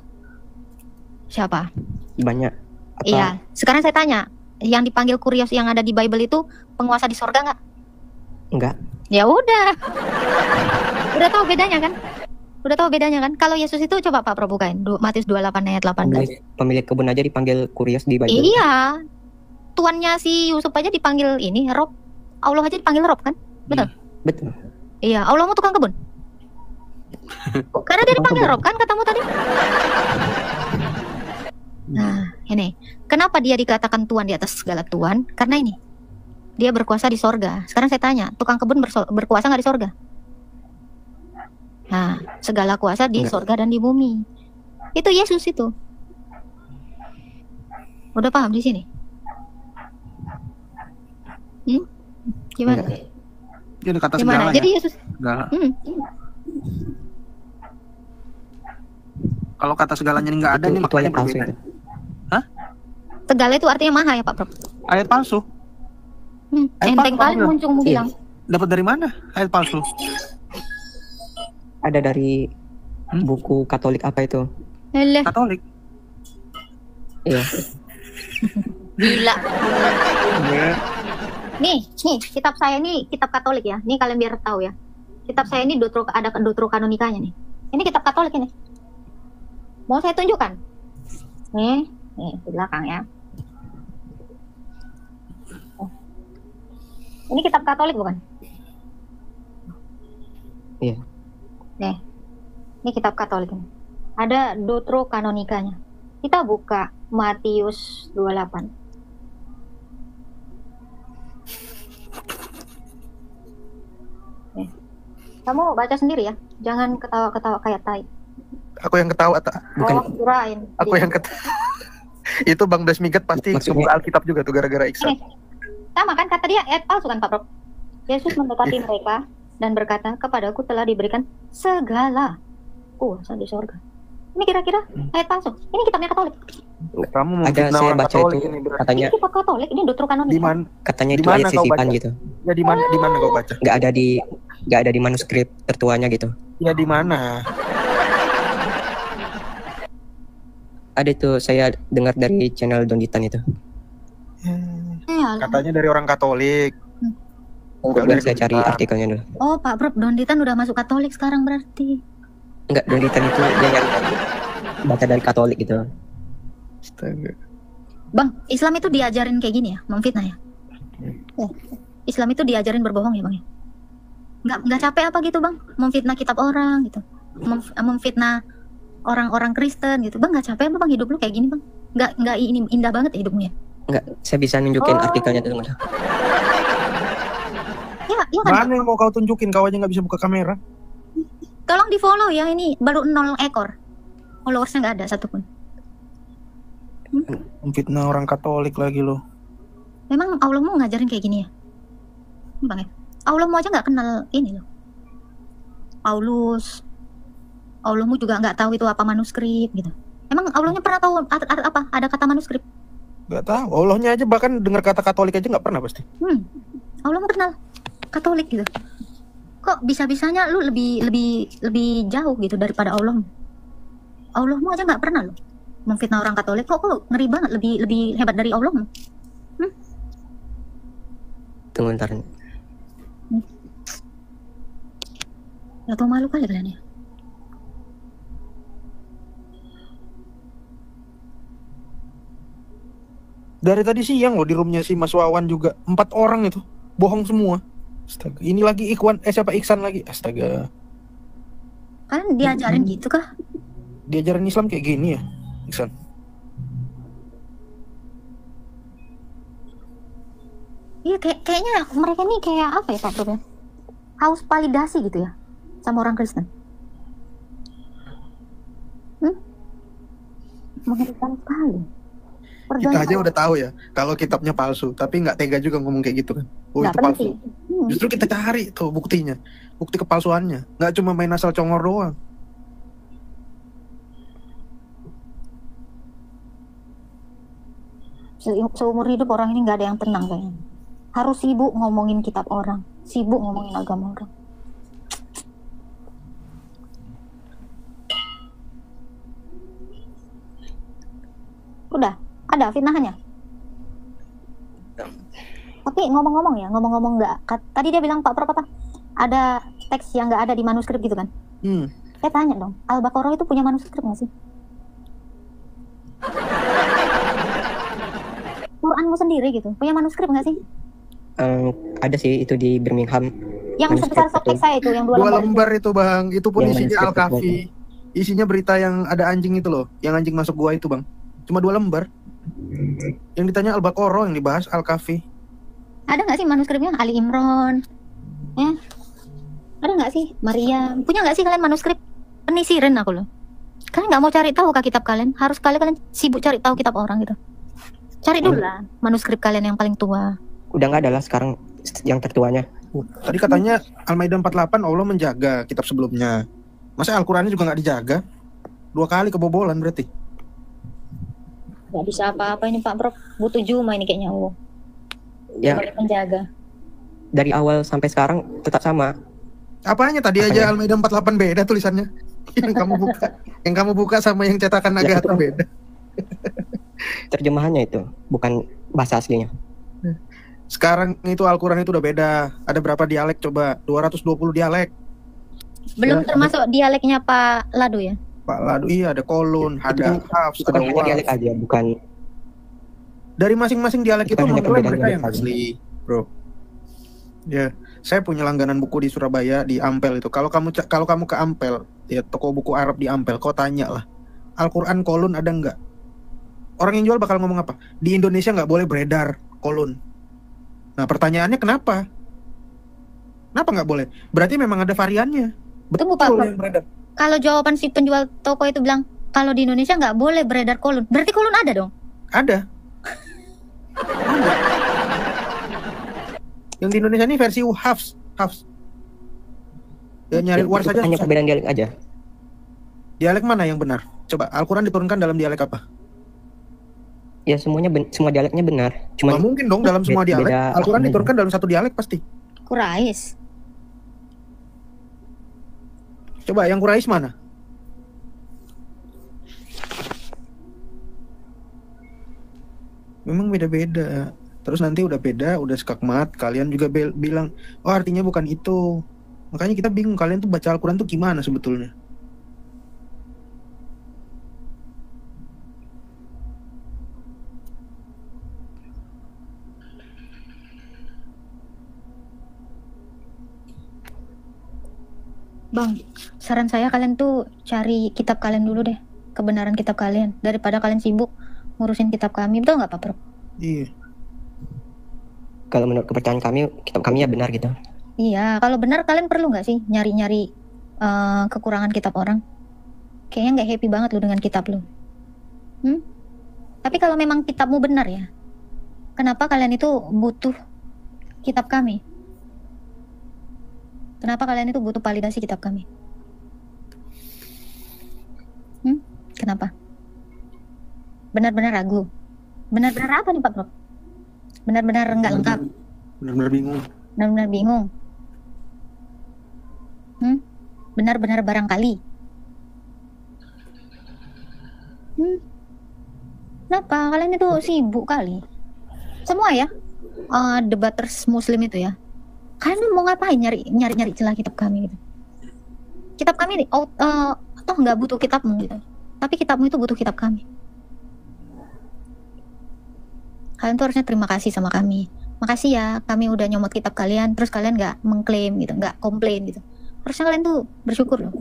Siapa? Banyak. Iya. Sekarang saya tanya, yang dipanggil Kurios yang ada di Bible itu penguasa di surga nggak? Enggak. Ya udah. Udah tahu bedanya kan? Kalau Yesus itu coba Pak Pro bukain. Matius 28 ayat 18. Pemilik kebun aja dipanggil Kurios di Bible. Iya. Tuannya si Yusuf aja dipanggil ini Rob. Allah aja dipanggil Rob kan? Betul. Betul. Iya, Allahmu tukang kebun. Karena dia dipanggil Rob kan katamu tadi. Nah, ini. Kenapa dia dikatakan Tuhan di atas segala Tuhan? Karena ini. Dia berkuasa di sorga. Sekarang saya tanya, tukang kebun berkuasa nggak di sorga? Nah, segala kuasa di sorga dan di bumi. Itu Yesus itu. Udah paham di sini? Gimana? Dia ada kata Gimana? segala Jadi ya. Yesus. Segala. Kalau kata segalanya ini nggak ada nih Itu makanya ayat palsu berbeda. itu. Segala itu artinya maha ya Pak Prof? Ayat palsu. Enteng kali muncungmu Iya. bilang. Dapat dari mana ayat palsu? Ada dari buku Katolik apa itu? Eleh, Katolik. Iya. gila. Nih, kitab saya ini kitab Katolik ya. Nih kalian biar tahu ya. Kitab saya ini ada Deuterokanonikanya nih. Ini kitab Katolik ini. Mau saya tunjukkan? Nih di belakang ya. Ini kitab Katolik bukan? Iya. Nih, ini kitab Katolik ini. Ada Deuterokanonikanya. Kita buka Matius 28. Nih. Kamu baca sendiri ya, jangan ketawa-ketawa kayak tai. Aku yang ketawa Bukan. Oh, kirain. Aku yang ketawa. Itu Bang Dasmigat pasti Maksudnya- buka Alkitab juga tuh gara-gara Iksan. Ini. Sama kan kata dia ayat palsu kan Pak Prof? Yesus mendekati mereka dan berkata, kepadaku telah diberikan segala kuasa di sorga. Ini kira-kira ayat palsu. Ini kitabnya Katolik. Kamu mau Ada fitnah saya orang baca Katolik itu ini berarti. katanya Ini kitab Katolik, ini Deuterokanonik. Di mana? katanya Di itu mana ayat kau sisipan baca? gitu. Ya di mana kau baca? Nggak ada di manuskrip tertuanya gitu. Ya di mana? Ada tuh, saya dengar dari channel Donditan itu. Alah. Katanya dari orang Katolik. Enggak, biar saya cari artikelnya dulu. Oh, Pak Bro, Donditan udah masuk Katolik sekarang berarti. Enggak, Donditan itu dia nyari baca dari Katolik gitu. Astaga. Bang, Islam itu diajarin kayak gini ya, memfitnah ya? Islam itu diajarin berbohong ya, Bang ya? Nggak capek apa gitu, Bang? Memfitnah kitab orang gitu. Memfitnah orang-orang Kristen gitu. Bang, nggak capek apa, Bang, hidup lu kayak gini, Bang? Nggak ini indah banget ya hidupmu ya? Enggak, saya bisa nunjukin artikelnya dulu. Iya kan? Mana yang mau kau tunjukin? Kau aja nggak bisa buka kamera. Tolong di follow ya, ini baru 0 ekor. Followersnya nggak ada satupun. Memfitnah orang Katolik lagi lo. Memang Allahmu ngajarin kayak gini ya? Bang ya? Allahmu aja nggak kenal ini loh. Paulus. Allahmu juga nggak tahu itu apa manuskrip gitu. Emang Allahnya pernah tahu apa? Ada kata manuskrip? Nggak tahu. Allahnya aja bahkan dengar kata Katolik aja nggak pernah pasti. Allahmu kenal Katolik gitu. Kok bisa-bisanya lu lebih jauh gitu daripada Allahmu? Allahmu aja nggak pernah loh memfitnah orang Katolik. Kok ngeri banget, lebih hebat dari Allahmu? Tunggu ntar. Gak tau malu kali kalian ya. Dari tadi siang loh di roomnya si Mas Wawan juga 4 orang itu bohong semua. Astaga. Ini lagi Iksan lagi. Astaga. Kalian diajarin gitu kah? Diajarin Islam kayak gini ya, Iksan. Iya, kayaknya mereka nih kayak apa ya Pak Bro? Haus validasi gitu ya sama orang Kristen. Mengerikan sekali. Kita aja udah tahu ya kalau kitabnya palsu, tapi nggak tega juga ngomong kayak gitu kan. Oh, Nggak itu palsu. penting. Justru kita cari tuh buktinya, bukti kepalsuannya. Nggak cuma main asal congor doang. Seumur hidup orang ini nggak ada yang tenang kayaknya. Harus sibuk ngomongin kitab orang, sibuk ngomongin agama orang. Udah, ada fitnahannya. Tapi ngomong-ngomong nggak. Tadi dia bilang Pak Prof apa? Ada teks yang nggak ada di manuskrip gitu kan? Saya tanya dong, Al-Baqarah itu punya manuskrip nggak sih? Quranmu sendiri gitu, punya manuskrip nggak sih? Ada sih itu di Birmingham. Yang sebesar softtek saya itu, yang 2 2 lembar. lembar itu bang, itu pun Yang isinya manuskrip Al-Kahfi. Isinya berita yang ada anjing itu loh, yang anjing masuk gua itu bang. Cuma 2 lembar. Yang ditanya Al-Baqarah, yang dibahas Al-Kahfi. Ada nggak sih manuskripnya? Ali Imran, ya? Ada nggak sih? Maryam, punya nggak sih kalian manuskrip? Penisirin aku loh. Kalian nggak mau cari tahu kah kitab kalian? Harus kalian sibuk cari tahu kitab orang gitu. Cari dulu lah manuskrip kalian yang paling tua. Udah nggak ada lah sekarang yang tertuanya. Tadi katanya Al-Maidah 48 Allah menjaga kitab sebelumnya. Masa Al-Qurannya juga nggak dijaga? 2 kali kebobolan berarti. Nggak bisa apa-apa ini Pak Bro. Butuh Juma ini kayaknya Allah. Ya, Sebagai penjaga. dari awal sampai sekarang tetap sama. Apanya tadi aja Al-Maidah 48 beda tulisannya. Yang kamu buka sama yang cetakan Ya, Agatha beda. Terjemahannya itu bukan bahasa aslinya. Sekarang itu Al-Quran itu udah beda. Ada berapa dialek coba? 220 dialek. Belum Ya, termasuk dialeknya Pak Ladu ya? Pak Ladu, iya ada Kolun, ada Hafs, Itu ada kan hanya Waf. dialek aja, bukan. Dari masing-masing dialek itu Bukan hanya menilai perbedaan mereka yang dialek asli, bro. Ya, saya punya langganan buku di Surabaya di Ampel itu. Kalau kamu ke Ampel, ya toko buku Arab di Ampel, kau tanya lah, Al-Quran Kolun ada nggak? Orang yang jual bakal ngomong apa? Di Indonesia nggak boleh beredar Kolun. Nah pertanyaannya kenapa? Kenapa nggak boleh? Berarti memang ada variannya. Tunggu, Betul Pak. yang beredar. Kalau jawaban si penjual toko itu bilang kalau di Indonesia nggak boleh beredar kolun, berarti kolun ada dong? Ada. Yang di Indonesia ini versi Hafs. Ya, nyari luar Itu saja. hanya susah. perbedaan dialek aja. Dialek mana yang benar? Coba Al-Quran diturunkan dalam dialek apa? Ya semuanya semua dialeknya benar. Nggak Cuman mungkin dong dalam semua dialek. beda Al-Quran aja. diturunkan dalam satu dialek pasti. Quraisy. Coba yang Quraisy mana? Memang beda-beda. Terus nanti udah beda, udah skakmat, kalian juga bilang, oh artinya bukan itu. Makanya kita bingung, kalian tuh baca Al-Quran tuh gimana sebetulnya? Bang, saran saya kalian tuh cari kitab kalian dulu deh, kebenaran kitab kalian, daripada kalian sibuk ngurusin kitab kami, betul nggak Pak Prof? Iya. Kalau menurut kepercayaan kami, kitab kami ya benar gitu. Iya, kalau benar kalian perlu nggak sih nyari-nyari kekurangan kitab orang? Kayaknya nggak happy banget lu dengan kitab lu. Tapi kalau memang kitabmu benar ya, kenapa kalian itu butuh kitab kami? Kenapa kalian itu butuh validasi kitab kami? Kenapa? Benar-benar ragu. Benar-benar apa nih Pak Prof? Benar-benar nggak lengkap. Benar-benar bingung. Benar-benar bingung. Benar-benar barangkali. Kenapa? Kalian itu sibuk kali. Semua ya, debaters Muslim itu ya. Kalian mau ngapain nyari celah kitab kami gitu? Kitab kami toh nggak butuh kitabmu gitu. Tapi kitabmu itu butuh kitab kami. Kalian tuh harusnya terima kasih sama kami. Makasih ya, kami udah nyomot kitab kalian, terus kalian nggak mengklaim gitu, nggak komplain gitu. Harusnya kalian tuh bersyukur loh.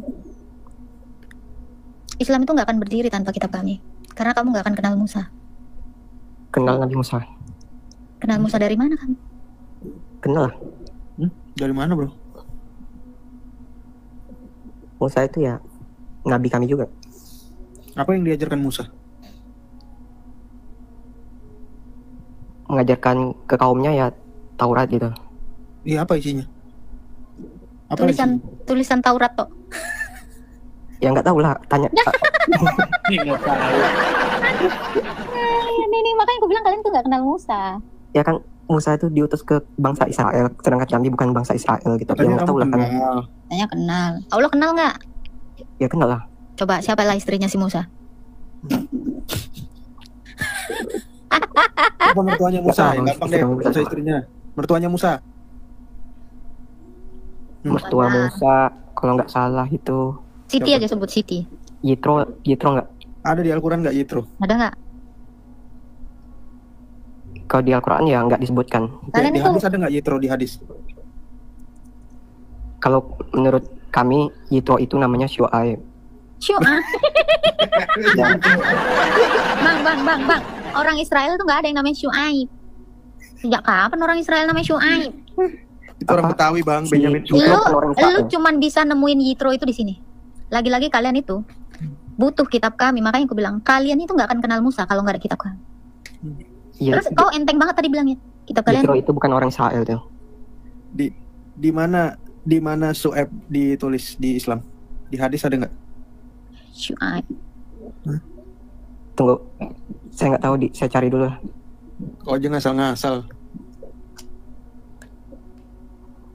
Islam itu nggak akan berdiri tanpa kitab kami, karena kamu nggak akan kenal Musa. Kenal Nabi Musa? Kenal Musa dari mana kamu? Kenal. Dari mana bro? Musa itu ya Nabi kami juga. Apa yang diajarkan Musa? Mengajarkan ke kaumnya ya Taurat gitu. Iya, apa isinya? Apa isinya? Tulisan Taurat toh. Ya nggak tahu lah, tanya. Ini makanya aku bilang kalian tuh nggak kenal Musa. Ya kan Musa itu diutus ke bangsa Israel, sedangkan kami bukan bangsa Israel gitu. Ya nggak tahu lah kan. Tanya kenal. Allah kenal nggak? Ya kenal lah. Coba siapa lah istrinya si Musa? Apa mertuanya Musa? Nggak tahu, Yang gampang deh, Musa istrinya. Mertuanya Musa. Mertua Musa, kalau nggak salah itu Siti aja sebut Siti. Yitro nggak? Ada di Al-Quran nggak Yitro? Ada nggak? Kalau di Al-Quran ya nggak disebutkan. Kalian Di itu hadis ada nggak Yitro di hadis? Kalau menurut kami Yitro itu namanya Syuaib. Syu'aib. Bang. Orang Israel tuh nggak ada yang namanya Syu'aib. Sejak kapan orang Israel namanya Syu'aib? Itu orang Betawi bang, Si Benjamin Yitro Syuaib. kan orang Lu Israel. cuman bisa nemuin Yitro itu di sini. Lagi-lagi kalian itu butuh kitab kami, makanya aku bilang kalian itu nggak akan kenal Musa kalau nggak ada kitab kami. Iya, Terus kau enteng banget tadi bilangnya kitab kalian. Yitro itu bukan orang Israel tuh. Di mana Syuaib ditulis di Islam? Di hadis ada nggak? Syu'aib. Tunggu, saya nggak tahu saya cari dulu. Kau aja ngasal-ngasal.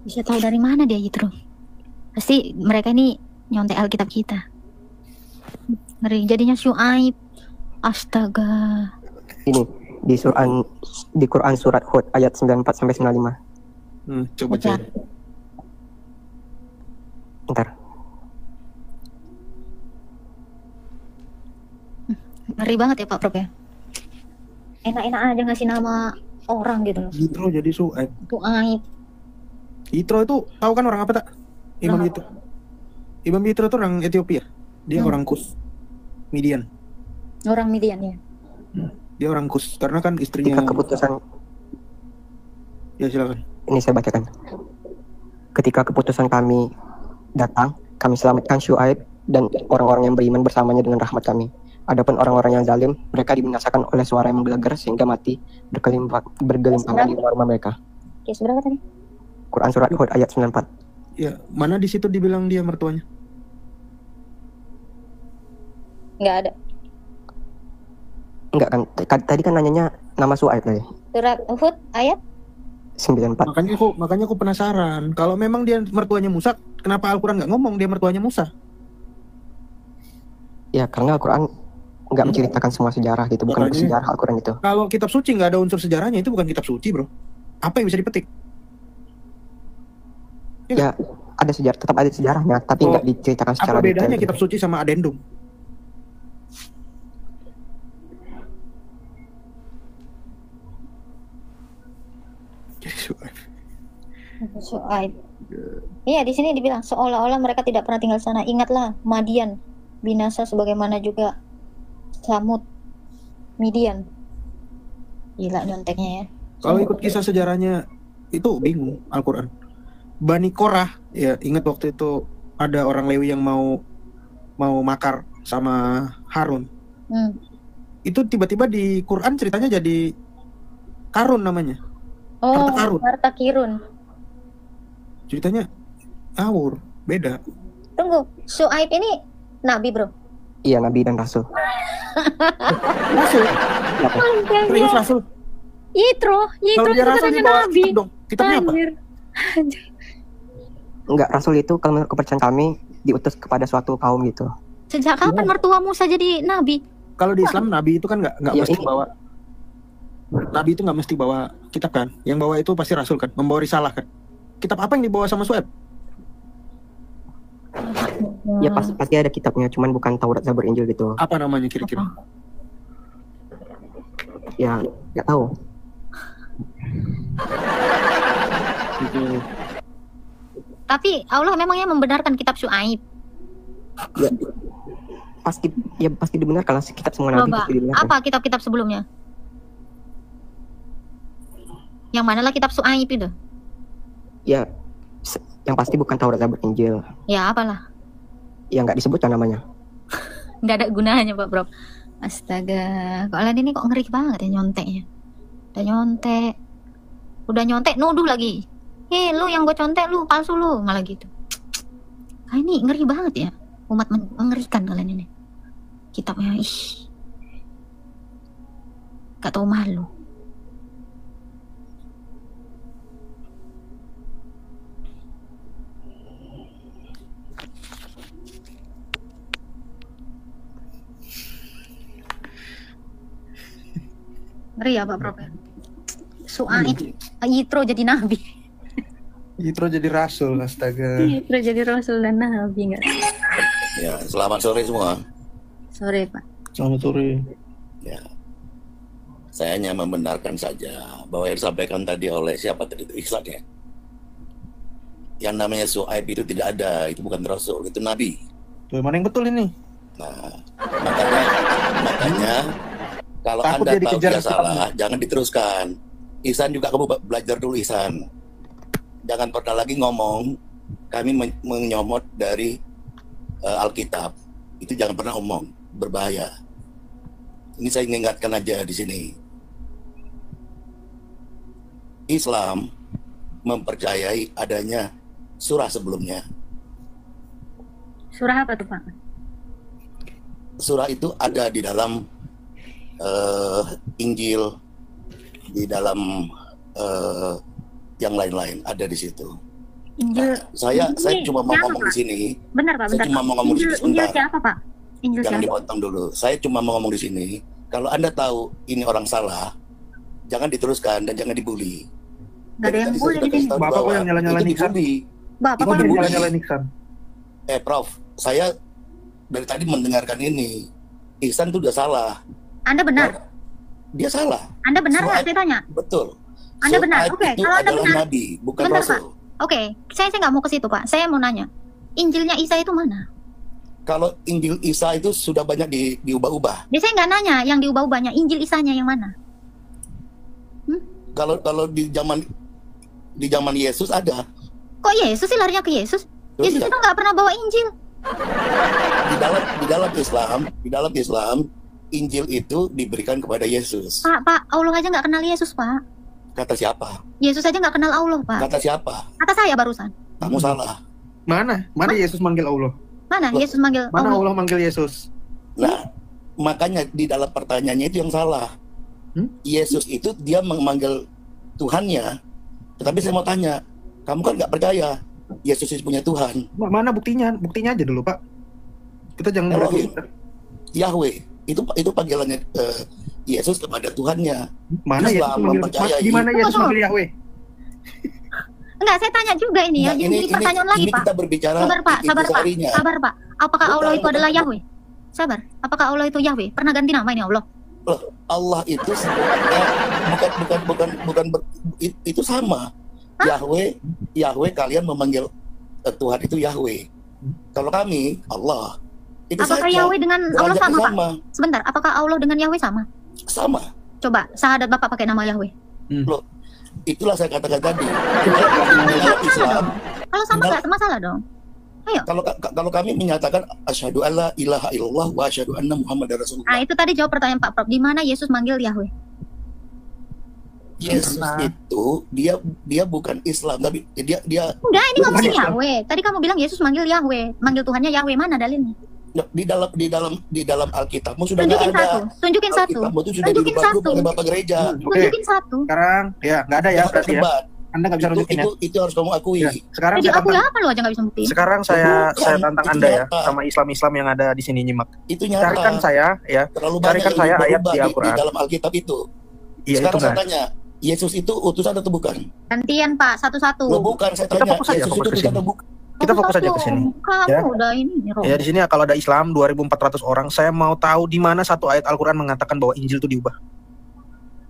Bisa tahu dari mana dia Yitro? Pasti mereka ini nyontek Alkitab kita. Ngeri jadinya Syu'aib. Astaga. Ini di Quran surat Hud ayat 94 sampai 95. Coba Baca. cek. Bentar. Ngeri banget ya Pak Prof ya. Enak-enak aja ngasih nama orang gitu loh. Yitro jadi Syuaib. Syu'aib. Yitro itu tahu kan orang apa tak? Imam Orang Yitro. Imam Yitro itu orang Ethiopia. Dia orang Kus. Midian. Orang Midian ya. Dia orang Kus karena kan Ketika istrinya. keputusan, Ya silakan. ini saya bacakan. Ketika keputusan kami datang, kami selamatkan Syuaib dan orang-orang yang beriman bersamanya dengan rahmat kami. Adapun orang-orang yang zalim, mereka dibinasakan oleh suara yang menggelegar sehingga mati bergelimpangan di rumah mereka. Oke, seberapa tadi? Quran surat Hud ayat 94. Ya, mana di situ dibilang dia mertuanya? Nggak ada. Enggak kan? Tadi kan nanyanya nama Syuaib tadi. Surat Hud ayat 94. Makanya aku penasaran. Kalau memang dia mertuanya Musa, kenapa Al-Quran nggak ngomong dia mertuanya Musa? Ya, karena Al-Quran nggak menceritakan semua sejarah gitu, bukan Makanya- sejarah Al-Quran itu. Kalau kitab suci nggak ada unsur sejarahnya, itu bukan kitab suci, bro. Apa yang bisa dipetik? Ya ada sejarah, tetap ada sejarahnya, tapi Oh, nggak diceritakan secara Apa bedanya detail. kitab suci sama adendum? Su'aib. Iya, di sini dibilang seolah-olah mereka tidak pernah tinggal di sana. Ingatlah Madian binasa sebagaimana juga Samud, Midian. Gila nyonteknya ya. Kalau ikut kisah sejarahnya itu bingung Al-Quran. Bani Korah, ya ingat waktu itu ada orang Lewi yang mau makar sama Harun. Hmm. Itu tiba-tiba di Quran ceritanya jadi Karun namanya. Oh, Harta karun. harta kirun. Ceritanya ngawur, beda. Tunggu, Su'aib ini nabi, bro. Iya, Nabi dan Rasul. Rasul, serius Rasul. Yitro Kalau dia Rasul katanya di bawah nabi. kitab dong. Kitabnya apa? Anjir. Enggak, Rasul itu kalau menurut kepercayaan kami diutus kepada suatu kaum gitu. Sejak kapan mertua Musa jadi nabi? Kalau di Islam Nabi itu kan nggak Ya, mesti ini- bawa. Nabi itu nggak mesti bawa kitab kan. Yang bawa itu pasti Rasul kan, membawa risalah kan. Kitab apa yang dibawa sama Su'aib? Ya pasti ada kitabnya, cuman bukan Taurat, Zabur, Injil gitu. Apa namanya kira-kira? Ya nggak tahu. Gitu. Tapi Allah memangnya membenarkan kitab Su'aib. Pasti dibenarkan kalau kitab semua Nabi Coba, pasti dibenarkan. apa kitab-kitab sebelumnya? Yang manalah kitab Su'aib itu? Ya yang pasti bukan Taurat, Zabur, Injil. Ya apalah, Ya nggak disebutkan namanya. nggak ada gunanya Pak Bro. Astaga, kok Aladin ini kok ngeri banget ya nyonteknya. Udah nyontek, nuduh lagi. Lu yang gue contek, lu palsu lu, malah gitu. Ini ngeri banget ya, umat mengerikan kalian ini. Kitabnya, gak tau malu. Ngeri ya Pak Prof. Su'aib, Yitro jadi nabi. Yitro jadi Rasul, astaga. Yitro jadi rasul dan nabi nggak? Ya, selamat sore semua. Sore Pak. Selamat sore. Ya, saya hanya membenarkan saja bahwa yang disampaikan tadi oleh siapa tadi itu Ihsan ya. Yang namanya Su'aib itu tidak ada, itu bukan Rasul, itu Nabi. Tuh, mana yang betul ini? Nah, makanya kalau Takut Anda dia tahu dikejar dia salah, jangan diteruskan. Ihsan juga kamu belajar dulu Ihsan. Jangan pernah lagi ngomong kami menyomot dari Alkitab. Itu jangan pernah omong, berbahaya. Ini saya ingatkan aja di sini. Islam mempercayai adanya surah sebelumnya. Surah apa tuh Pak? Surah itu ada di dalam Injil, di dalam yang lain-lain ada di situ. Injil. Saya Ini cuma mau siapa, ngomong Pak? di sini. Benar Pak, Saya benar. cuma mau ngomong di sini Injil sebentar. siapa Pak? Injil Jangan siapa? dipotong dulu. Saya cuma mau ngomong di sini. Kalau Anda tahu ini orang salah, jangan diteruskan dan jangan dibully. Gak ada yang Tadi saya boleh sudah di kasih sini. tahu di Bapak kok bawah, yang nyala-nyalain itu Iksan? dibully. Bapak Itu kok yang dibully. Jalan-jalan Iksan. Prof, saya dari tadi mendengarkan ini. Ihsan itu udah salah. Anda benar? Dia salah. Anda benar nggak Su'aib- saya tanya? Betul. Anda benar? Su'aib Oke, itu kalau Anda adalah benar. nabi, bukan Bentar, rasul. Oke, saya nggak mau ke situ Pak. Saya mau nanya. Injilnya Isa itu mana? Kalau Injil Isa itu sudah banyak diubah-ubah. Dia saya nggak nanya yang diubah-ubahnya. Injil Isanya yang mana? Kalau di zaman Yesus ada. Kok Yesus sih larinya ke Yesus? Terus Yesus ya, itu nggak pernah bawa Injil. di dalam Islam Injil itu diberikan kepada Yesus. Pak, Allah aja nggak kenal Yesus Pak. Kata siapa? Yesus aja nggak kenal Allah Pak. Kata siapa? Kata saya barusan. Kamu salah. Mana Yesus manggil Allah? Mana Loh, Yesus manggil Mana Allah? Allah manggil Yesus? Nah, makanya di dalam pertanyaannya itu yang salah. Yesus itu dia memanggil Tuhannya. Tetapi saya mau tanya, kamu kan nggak percaya Yesus itu punya Tuhan. Mana buktinya? Buktinya aja dulu, Pak. Kita jangan Elohim. berebut. Yahweh Itu panggilannya Yesus kepada Tuhannya. Mana Yesus Islam manggil? mempercayai. Gimana Yesus manggil Yahweh? Enggak, saya tanya juga ini ya. Nah, Jadi pertanyaan lagi, ini Pak. kita berbicara Sabar, Pak. Sabar, Pak. intisarinya. Sabar, Pak. Apakah Bukan, Allah itu bukan. adalah Yahweh? Sabar. Apakah Allah itu Yahweh? Pernah ganti nama ini Allah? Loh, Allah itu sebenarnya itu sama. Yahweh kalian memanggil Tuhan itu Yahweh. Kalau kami Allah. Itu Apakah saja. Yahweh dengan Allah Derajatnya sama, Pak? Sebentar, apakah Allah dengan Yahweh sama? Sama. Coba, syahadat Bapak pakai nama Yahweh. Loh, itulah saya katakan tadi. Dalam Islam, Kalau sama nggak masalah dong. Ayo. kalau kami menyatakan asyhadu alla ilaha illallah wa asyhadu anna muhammadar rasulullah. Nah, itu tadi jawab pertanyaan Pak Prof. Di mana Yesus manggil Yahweh? Yesus itu dia bukan Islam, tapi dia Enggak, ini ngomongin Yahweh. Tadi kamu bilang Yesus manggil Yahweh. Manggil Tuhannya Yahweh, mana dalilnya? di dalam Alkitabmu sudah nggak Tunjukin ada. satu. Tunjukin satu. Alkitabmu itu sudah Tunjukin dirubah satu. oleh Bapak Gereja. Tunjukin satu. Sekarang ya nggak ada ya berarti ya. Debat. Anda nggak bisa nunjukin ya. Itu harus kamu akui. Ya, sekarang Jadi saya aku tantang, apa lu aja nggak bisa buktiin? sekarang saya Bukan, tantang itu Anda ya nyata. sama Islam yang ada di sini nyimak. Itu nyata. Carikan saya ya. Terlalu Carikan banyak saya yang ayat berubah di di Al-Quran. dalam Alkitab itu. Iya itu Sekarang saya nggak. tanya, Yesus itu utusan atau bukan? Gantian Pak, satu-satu. Loh, bukan, saya Kita tanya, fokus aja, Yesus fokus itu ke utusan sini. atau bukan? Kita fokus aja ke sini. Kamu Ya. udah ini, Rob. Ya di sini kalau ada Islam 2.400 orang, saya mau tahu di mana satu ayat Al-Quran mengatakan bahwa Injil itu diubah.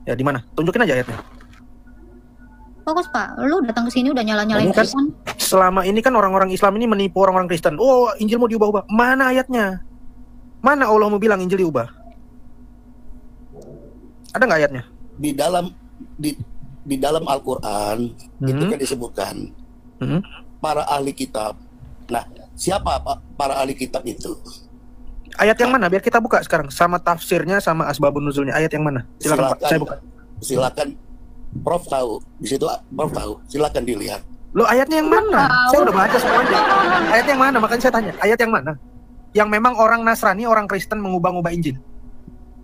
Ya di mana? Tunjukin aja ayatnya. Fokus Pak, lu datang ke sini udah nyala-nyalain Kamu kan Kristen. selama ini kan orang-orang Islam ini menipu orang-orang Kristen. Oh, Injil mau diubah-ubah. Mana ayatnya? Mana Allah mau bilang Injil diubah? Ada nggak ayatnya? Di dalam Al-Quran itu kan disebutkan para ahli kitab. Nah, siapa para ahli kitab itu? Ayat yang mana? Biar kita buka sekarang sama tafsirnya sama asbabun nuzulnya. Ayat yang mana? Silakan Pak, saya buka. Silakan, Prof tahu. Di situ Prof tahu. Silakan dilihat. Loh, ayatnya yang mana? Saya udah baca semuanya. Ayat yang mana? Makanya saya tanya. Ayat yang mana? Yang memang orang Nasrani, orang Kristen mengubah-ubah Injil.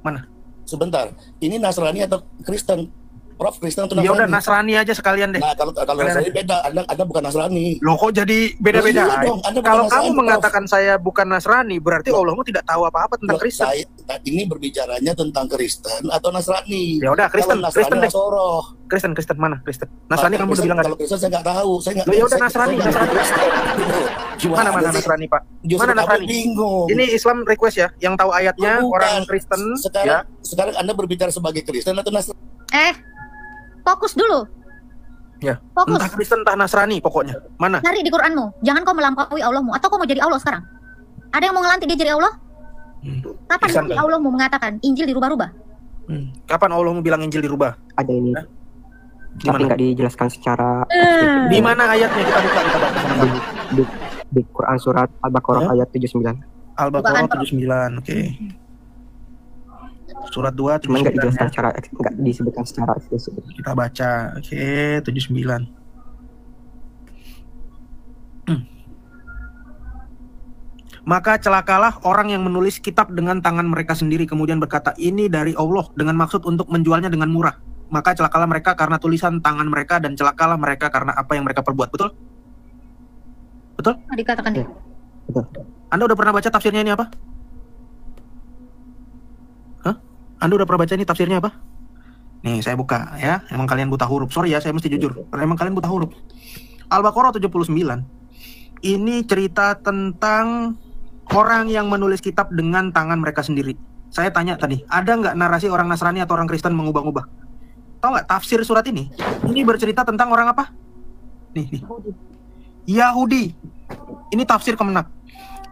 Mana? Sebentar. Ini Nasrani atau Kristen? Prof Kristen atau Ya udah Nasrani? Nasrani aja sekalian deh. Nah, kalau Nasrani beda. Anda bukan Nasrani. Loh kok jadi beda-beda? Loh, iya dong, Anda bukan Kalau Nasrani, kamu Prof. mengatakan saya bukan Nasrani, berarti Allahmu tidak tahu apa-apa tentang Loh, Kristen. ini berbicaranya tentang Kristen atau Nasrani. Ya udah, Kristen, Kalau Nasrani Kristen deh. Nasoroh. Kristen mana? Kristen. Nasrani kamu udah bilang Kalau nggak? Kristen saya nggak tahu. Saya nggak. Loh, ya udah, saya- Nasrani, saya nggak Nasrani. Kristen. Gimana Mana sih? Nasrani Pak? Justru Mana kamu Nasrani? bingung. Ini Islam request ya, yang tahu ayatnya Bukan. orang Kristen. Ya. Sekarang Anda berbicara sebagai Kristen atau Nasrani? Fokus dulu. Ya. Fokus. Entah Kristen entah Nasrani pokoknya. Mana? Cari di Quranmu. Jangan kau melampaui Allahmu. Atau kau mau jadi Allah sekarang? Ada yang mau ngelantik dia jadi Allah? Kapan Ihsan nanti kan? Allahmu mengatakan Injil dirubah-rubah? Kapan Allah mau bilang Injil dirubah? Ada ini, Di tapi mana? nggak dijelaskan secara Di mana ayatnya? Kita buka sama-sama. di Quran surat Al-Baqarah ayat 79. Al-Baqarah 79. Oke. Surat 2 Cuman nggak 79 dijelaskan ya. nggak disebutkan secara eksplisit. Kita baca. Oke, 79. Maka celakalah orang yang menulis kitab dengan tangan mereka sendiri kemudian berkata ini dari Allah dengan maksud untuk menjualnya dengan murah. Maka celakalah mereka karena tulisan tangan mereka dan celakalah mereka karena apa yang mereka perbuat. Betul? Betul? Dikatakan dia. Betul. Anda udah pernah baca tafsirnya ini apa? Hah? Anda udah pernah baca ini tafsirnya apa? Nih, saya buka ya. Emang kalian buta huruf. Sorry ya, saya mesti jujur. Emang kalian buta huruf. Al-Baqarah 79. Ini cerita tentang orang yang menulis kitab dengan tangan mereka sendiri. Saya tanya tadi, ada nggak narasi orang Nasrani atau orang Kristen mengubah-ubah? Tahu nggak tafsir surat ini? Ini bercerita tentang orang apa? Nih. Yahudi. Ini tafsir Kemenak.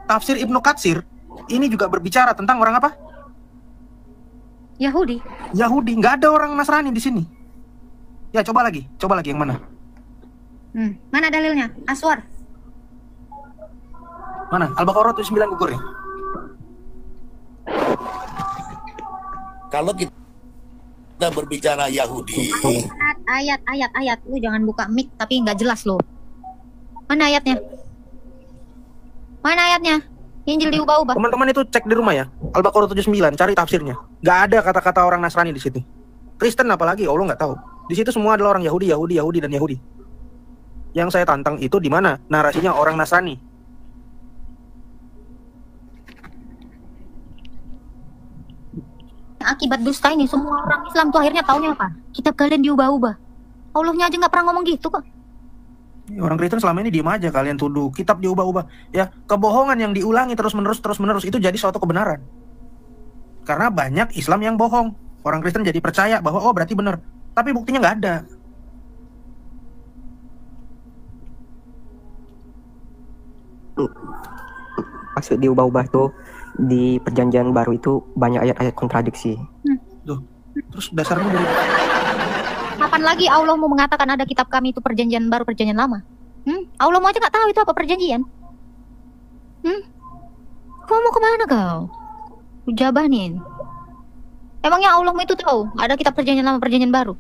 Tafsir Ibnu Katsir ini juga berbicara tentang orang apa? Yahudi. Yahudi. Nggak ada orang Nasrani di sini. Ya coba lagi yang mana? Mana dalilnya? Aswar. Mana? Al-Baqarah 79 gugur ya? Kalau kita berbicara Yahudi, Ayat. Lu jangan buka mic tapi nggak jelas lo. Mana ayatnya? Mana ayatnya? Injil diubah-ubah. Teman-teman itu cek di rumah ya. Al-Baqarah 79, cari tafsirnya. Nggak ada kata-kata orang Nasrani di situ. Kristen apalagi, Allah nggak tahu. Di situ semua adalah orang Yahudi, dan Yahudi. Yang saya tantang itu di mana? Narasinya orang Nasrani. Akibat dusta ini semua orang Islam tuh akhirnya taunya apa? Kitab kalian diubah-ubah. Allahnya aja nggak pernah ngomong gitu kok. Orang Kristen selama ini diem aja, kalian tuduh kitab diubah-ubah. Ya, kebohongan yang diulangi terus-menerus itu jadi suatu kebenaran. Karena banyak Islam yang bohong. Orang Kristen jadi percaya bahwa oh berarti benar. Tapi buktinya nggak ada. Maksud diubah-ubah tuh di perjanjian baru itu banyak ayat-ayat kontradiksi. Tuh. Terus dasarnya dari Kapan lagi Allah mau mengatakan ada kitab kami itu perjanjian baru, perjanjian lama? Allah mau aja nggak tahu itu apa perjanjian. Kau mau kemana kau? Ujabanin. Emangnya Allah itu tahu ada kitab perjanjian lama, perjanjian baru?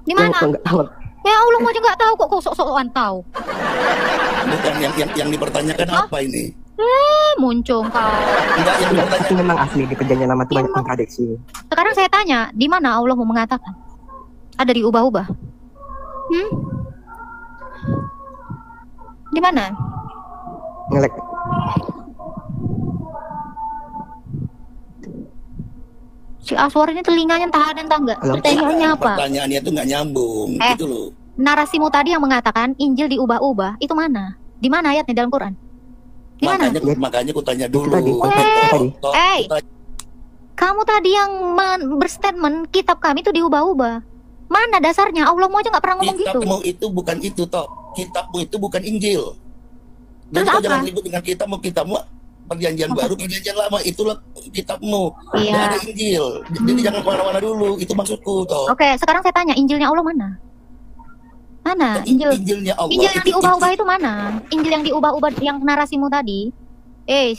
Di mana? Enggak tahu. Ya Allah mau aja nggak tahu kok kau sok-sokan tahu. Bukan yang dipertanyakan apa ini? Muncul kau. Enggak, yang Tapi dipertanyakan memang asli di perjanjian lama itu banyak kontradiksi. Sekarang saya tanya, di mana Allah mau mengatakan? Ada diubah-ubah? Di mana? Ngelek. Si Aswar ini telinganya entah ada entah enggak. Pertanyaannya apa? pertanyaannya itu nggak nyambung, gitu loh. Narasimu tadi yang mengatakan Injil diubah-ubah, itu mana? Di mana ayatnya dalam Quran? Di mana? Makanya aku tanya dulu. Tadi. Kamu tadi yang berstatement kitab kami itu diubah-ubah. Mana dasarnya? Allah mau aja nggak pernah ngomong gitu. Kitabmu itu bukan itu toh. Kitabmu itu bukan Injil. Dan Terus kau apa? jangan ribut dengan kitabmu perjanjian baru, perjanjian lama, itulah kitabmu. Iya. Nggak ada Injil. Jadi jangan kemana-mana dulu. Itu maksudku toh. Oke, sekarang saya tanya, Injilnya Allah mana? Mana? Injilnya Allah. Injil yang diubah-ubah itu mana? Injil yang diubah-ubah yang narasimu tadi.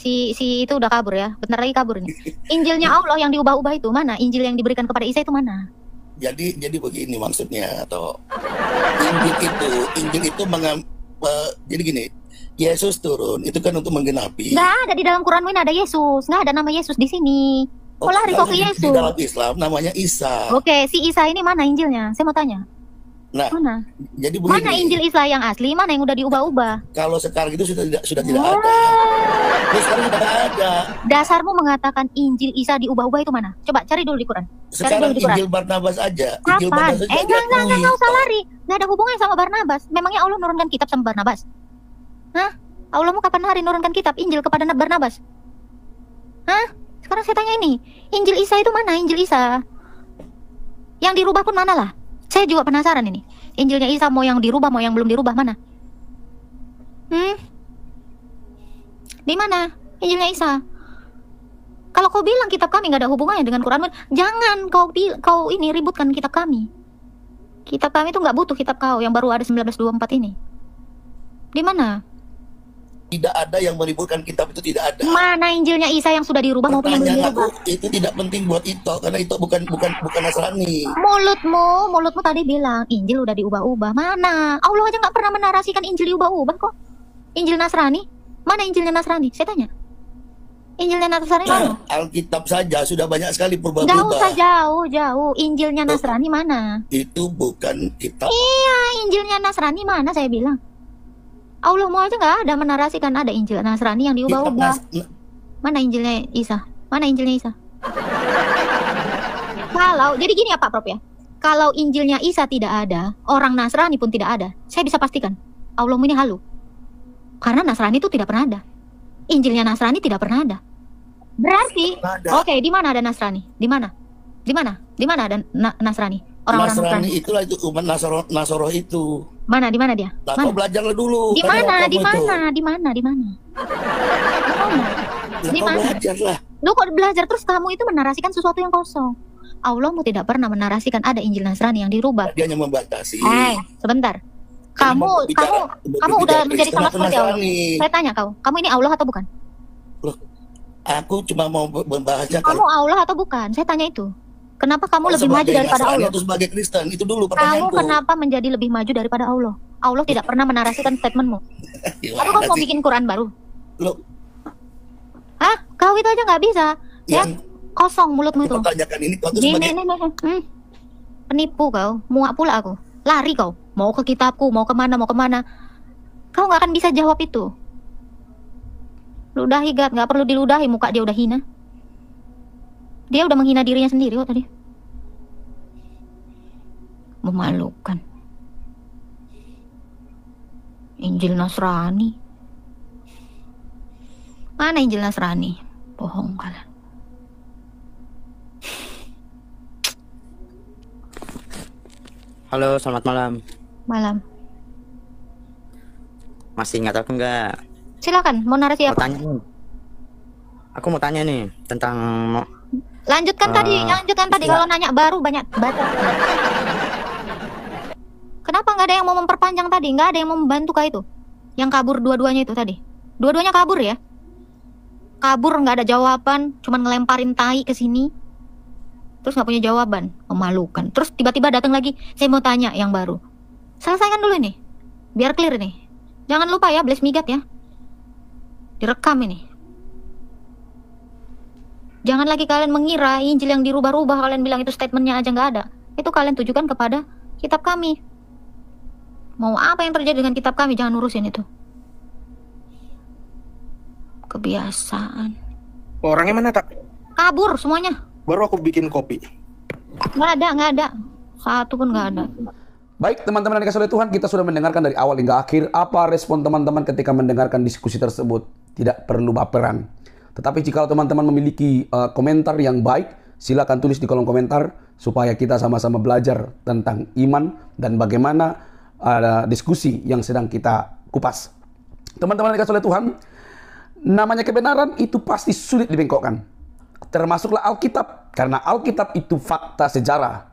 Si itu udah kabur ya. Bentar lagi kabur nih. Injilnya Allah yang diubah-ubah itu mana? Injil yang diberikan kepada Isa itu mana? Jadi begini maksudnya atau Injil itu jadi gini. Yesus turun itu kan untuk menggenapi. Nggak ada di dalam Quran ini ada Yesus. Nggak ada nama Yesus di sini. Kok lari kok ke Di Yesus? dalam Islam namanya Isa. Oke, si Isa ini mana Injilnya? Saya mau tanya. Nah, Mana? jadi begini. Mana Injil Isa yang asli? Mana yang udah diubah-ubah? Kalau sekarang itu sudah tidak ada. Terus sekarang sudah tidak ada. Dasarmu mengatakan Injil Isa diubah-ubah itu mana? Coba cari dulu di Quran. Cari Sekarang dulu di Quran. Injil Barnabas aja. Injil Kapan? Barnabas aja Enggak usah lari. Nggak ada hubungannya sama Barnabas. Memangnya Allah nurunkan kitab sama Barnabas? Hah? Allah mau kapan hari nurunkan kitab Injil kepada Barnabas? Hah? Sekarang saya tanya ini, Injil Isa itu mana? Injil Isa yang dirubah pun mana lah? Saya juga penasaran ini. Injilnya Isa mau yang dirubah, mau yang belum dirubah mana? Di mana Injilnya Isa? Kalau kau bilang kitab kami nggak ada hubungannya dengan Quran, jangan kau ini ributkan kitab kami. Kitab kami itu nggak butuh kitab kau yang baru ada 1924 ini. Di mana? Tidak ada yang meributkan kitab itu, tidak ada. Mana Injilnya Isa yang sudah dirubah maupun yang belum Pertanyaan dirubah? aku itu tidak penting buat itu karena itu bukan Nasrani. Mulutmu tadi bilang Injil udah diubah-ubah. Mana? Allah aja nggak pernah menarasikan Injil diubah-ubah kok. Injil Nasrani? Mana Injilnya Nasrani? Saya tanya. Injilnya Nasrani mana? Alkitab saja sudah banyak sekali Jauh berubah-ubah. jauh. Injilnya Nasrani mana? Itu bukan kitab. Iya, Injilnya Nasrani mana saya bilang. Allah mau aja nggak ada menarasikan ada Injil Nasrani yang diubah-ubah. Mana Injilnya Isa? Mana Injilnya Isa? Kalau jadi gini ya Pak Prof ya. Kalau Injilnya Isa tidak ada, orang Nasrani pun tidak ada. Saya bisa pastikan Allah ini halu. Karena Nasrani itu tidak pernah ada. Injilnya Nasrani tidak pernah ada. Berarti, oke, di mana ada Nasrani? Di mana? Di mana ada Nasrani? Orang-orang Nasrani itulah itu umat Nasoroh itu. Mana? Di mana dia? Nah, Mana? kau belajarlah dulu. Di kan mana? kamu Di itu. mana? Di mana? Di mana? Ya, Di kau mana? belajarlah. Lu kok belajar terus kamu itu menarasikan sesuatu yang kosong. Allah mu tidak pernah menarasikan ada Injil Nasrani yang dirubah. Dia hanya membatasi. Sebentar. Kamu udah menjadi sama seperti Allah. Saya tanya kamu ini Allah atau bukan? Aku cuma mau membahasnya Kamu Allah atau bukan? Saya tanya itu. Kenapa kamu lebih maju daripada Allah? Atau sebagai Kristen itu dulu Kamu pertanyaanku. kenapa menjadi lebih maju daripada Allah? Allah tidak pernah menarasikan statementmu. Atau kamu mau bikin Quran baru? Loh, Hah? Kau itu aja nggak bisa. Ya, yang kosong mulutmu itu. dipertanyakan ini kau tuh Nih. sebagai Penipu kau. Muak pula aku. Lari kau. Mau ke kitabku, mau kemana. Kau nggak akan bisa jawab itu. Ludahi God, nggak perlu diludahi, muka dia udah hina. Dia udah menghina dirinya sendiri kok tadi. Memalukan. Injil Nasrani. Mana Injil Nasrani? Bohong kalian. Halo, selamat malam. Malam. Masih ingat aku nggak? Silakan, mau narasi Mau apa? tanya nih. Aku mau tanya nih tentang Lanjutkan tadi istilah. kalau nanya baru banyak baca. Kenapa nggak ada yang mau memperpanjang tadi? Nggak ada yang mau membantu kah itu? Yang kabur dua-duanya itu tadi. Dua-duanya kabur ya? Kabur nggak ada jawaban, cuman ngelemparin tai ke sini. Terus nggak punya jawaban, memalukan. Terus tiba-tiba datang lagi, saya mau tanya yang baru. Selesaikan dulu nih, biar clear nih. Jangan lupa ya, bless migat ya. Direkam ini. Jangan lagi kalian mengira Injil yang dirubah-rubah, kalian bilang itu statementnya aja nggak ada. Itu kalian tujukan kepada kitab kami. Mau apa yang terjadi dengan kitab kami, jangan urusin itu. Kebiasaan. Orangnya mana tak? Kabur semuanya. Baru aku bikin kopi. Nggak ada. Satu pun nggak ada. Baik teman-teman yang dikasihi oleh Tuhan, kita sudah mendengarkan dari awal hingga akhir apa respon teman-teman ketika mendengarkan diskusi tersebut. Tidak perlu baperan. Tetapi jika teman-teman memiliki komentar yang baik, silakan tulis di kolom komentar supaya kita sama-sama belajar tentang iman dan bagaimana diskusi yang sedang kita kupas. Teman-teman yang dikasihi oleh Tuhan, namanya kebenaran itu pasti sulit dibengkokkan. Termasuklah Alkitab, karena Alkitab itu fakta sejarah.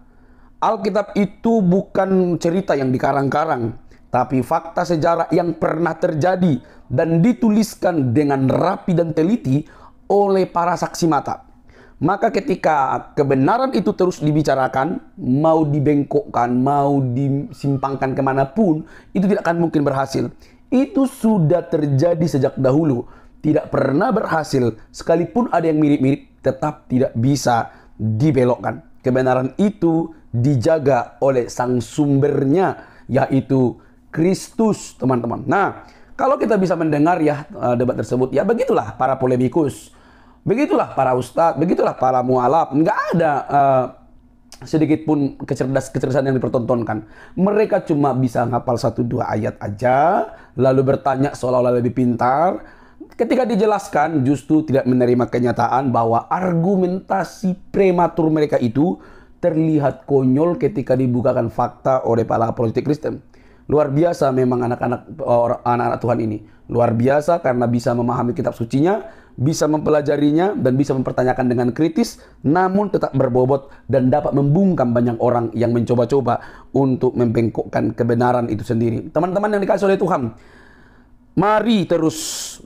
Alkitab itu bukan cerita yang dikarang-karang, tapi fakta sejarah yang pernah terjadi dan dituliskan dengan rapi dan teliti oleh para saksi mata. Maka ketika kebenaran itu terus dibicarakan, mau dibengkokkan, mau disimpangkan kemanapun, itu tidak akan mungkin berhasil. Itu sudah terjadi sejak dahulu. Tidak pernah berhasil, sekalipun ada yang mirip-mirip, tetap tidak bisa dibelokkan. Kebenaran itu dijaga oleh sang sumbernya, yaitu Kristus, teman-teman. Nah, kalau kita bisa mendengar ya debat tersebut, ya begitulah para polemikus, begitulah para ustadz, begitulah para mualaf. Nggak ada sedikit pun kecerdasan yang dipertontonkan. Mereka cuma bisa ngapal 1-2 ayat aja, lalu bertanya seolah-olah lebih pintar. Ketika dijelaskan, justru tidak menerima kenyataan bahwa argumentasi prematur mereka itu terlihat konyol ketika dibukakan fakta oleh para politik Kristen. Luar biasa memang anak-anak Tuhan ini. Luar biasa karena bisa memahami kitab sucinya, bisa mempelajarinya, dan bisa mempertanyakan dengan kritis, namun tetap berbobot dan dapat membungkam banyak orang yang mencoba-coba untuk membengkokkan kebenaran itu sendiri. Teman-teman yang dikasihi oleh Tuhan, mari terus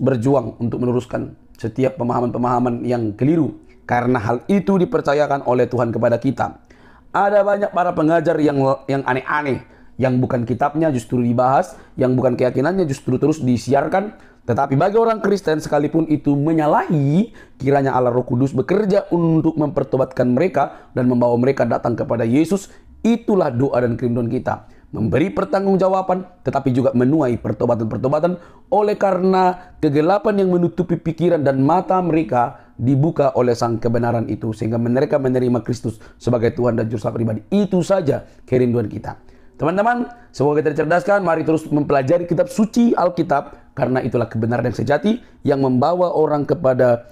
berjuang untuk meluruskan setiap pemahaman-pemahaman yang keliru. Karena hal itu dipercayakan oleh Tuhan kepada kita. Ada banyak para pengajar yang aneh-aneh. Yang bukan kitabnya justru dibahas. Yang bukan keyakinannya justru terus disiarkan. Tetapi bagi orang Kristen sekalipun itu menyalahi, kiranya Allah Roh Kudus bekerja untuk mempertobatkan mereka dan membawa mereka datang kepada Yesus. Itulah doa dan kerinduan kita. Memberi pertanggungjawaban, tetapi juga menuai pertobatan-pertobatan oleh karena kegelapan yang menutupi pikiran dan mata mereka dibuka oleh sang kebenaran itu, sehingga mereka menerima Kristus sebagai Tuhan dan Juru Selamat pribadi. Itu saja kerinduan kita. Teman-teman, semoga kita dicerdaskan. Mari terus mempelajari kitab suci Alkitab, karena itulah kebenaran yang sejati yang membawa orang kepada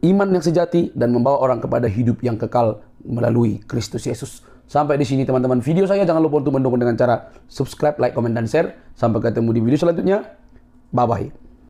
iman yang sejati dan membawa orang kepada hidup yang kekal melalui Kristus Yesus. Sampai di sini teman-teman video saya. Jangan lupa untuk mendukung dengan cara subscribe, like, komen, dan share. Sampai ketemu di video selanjutnya. Bye-bye.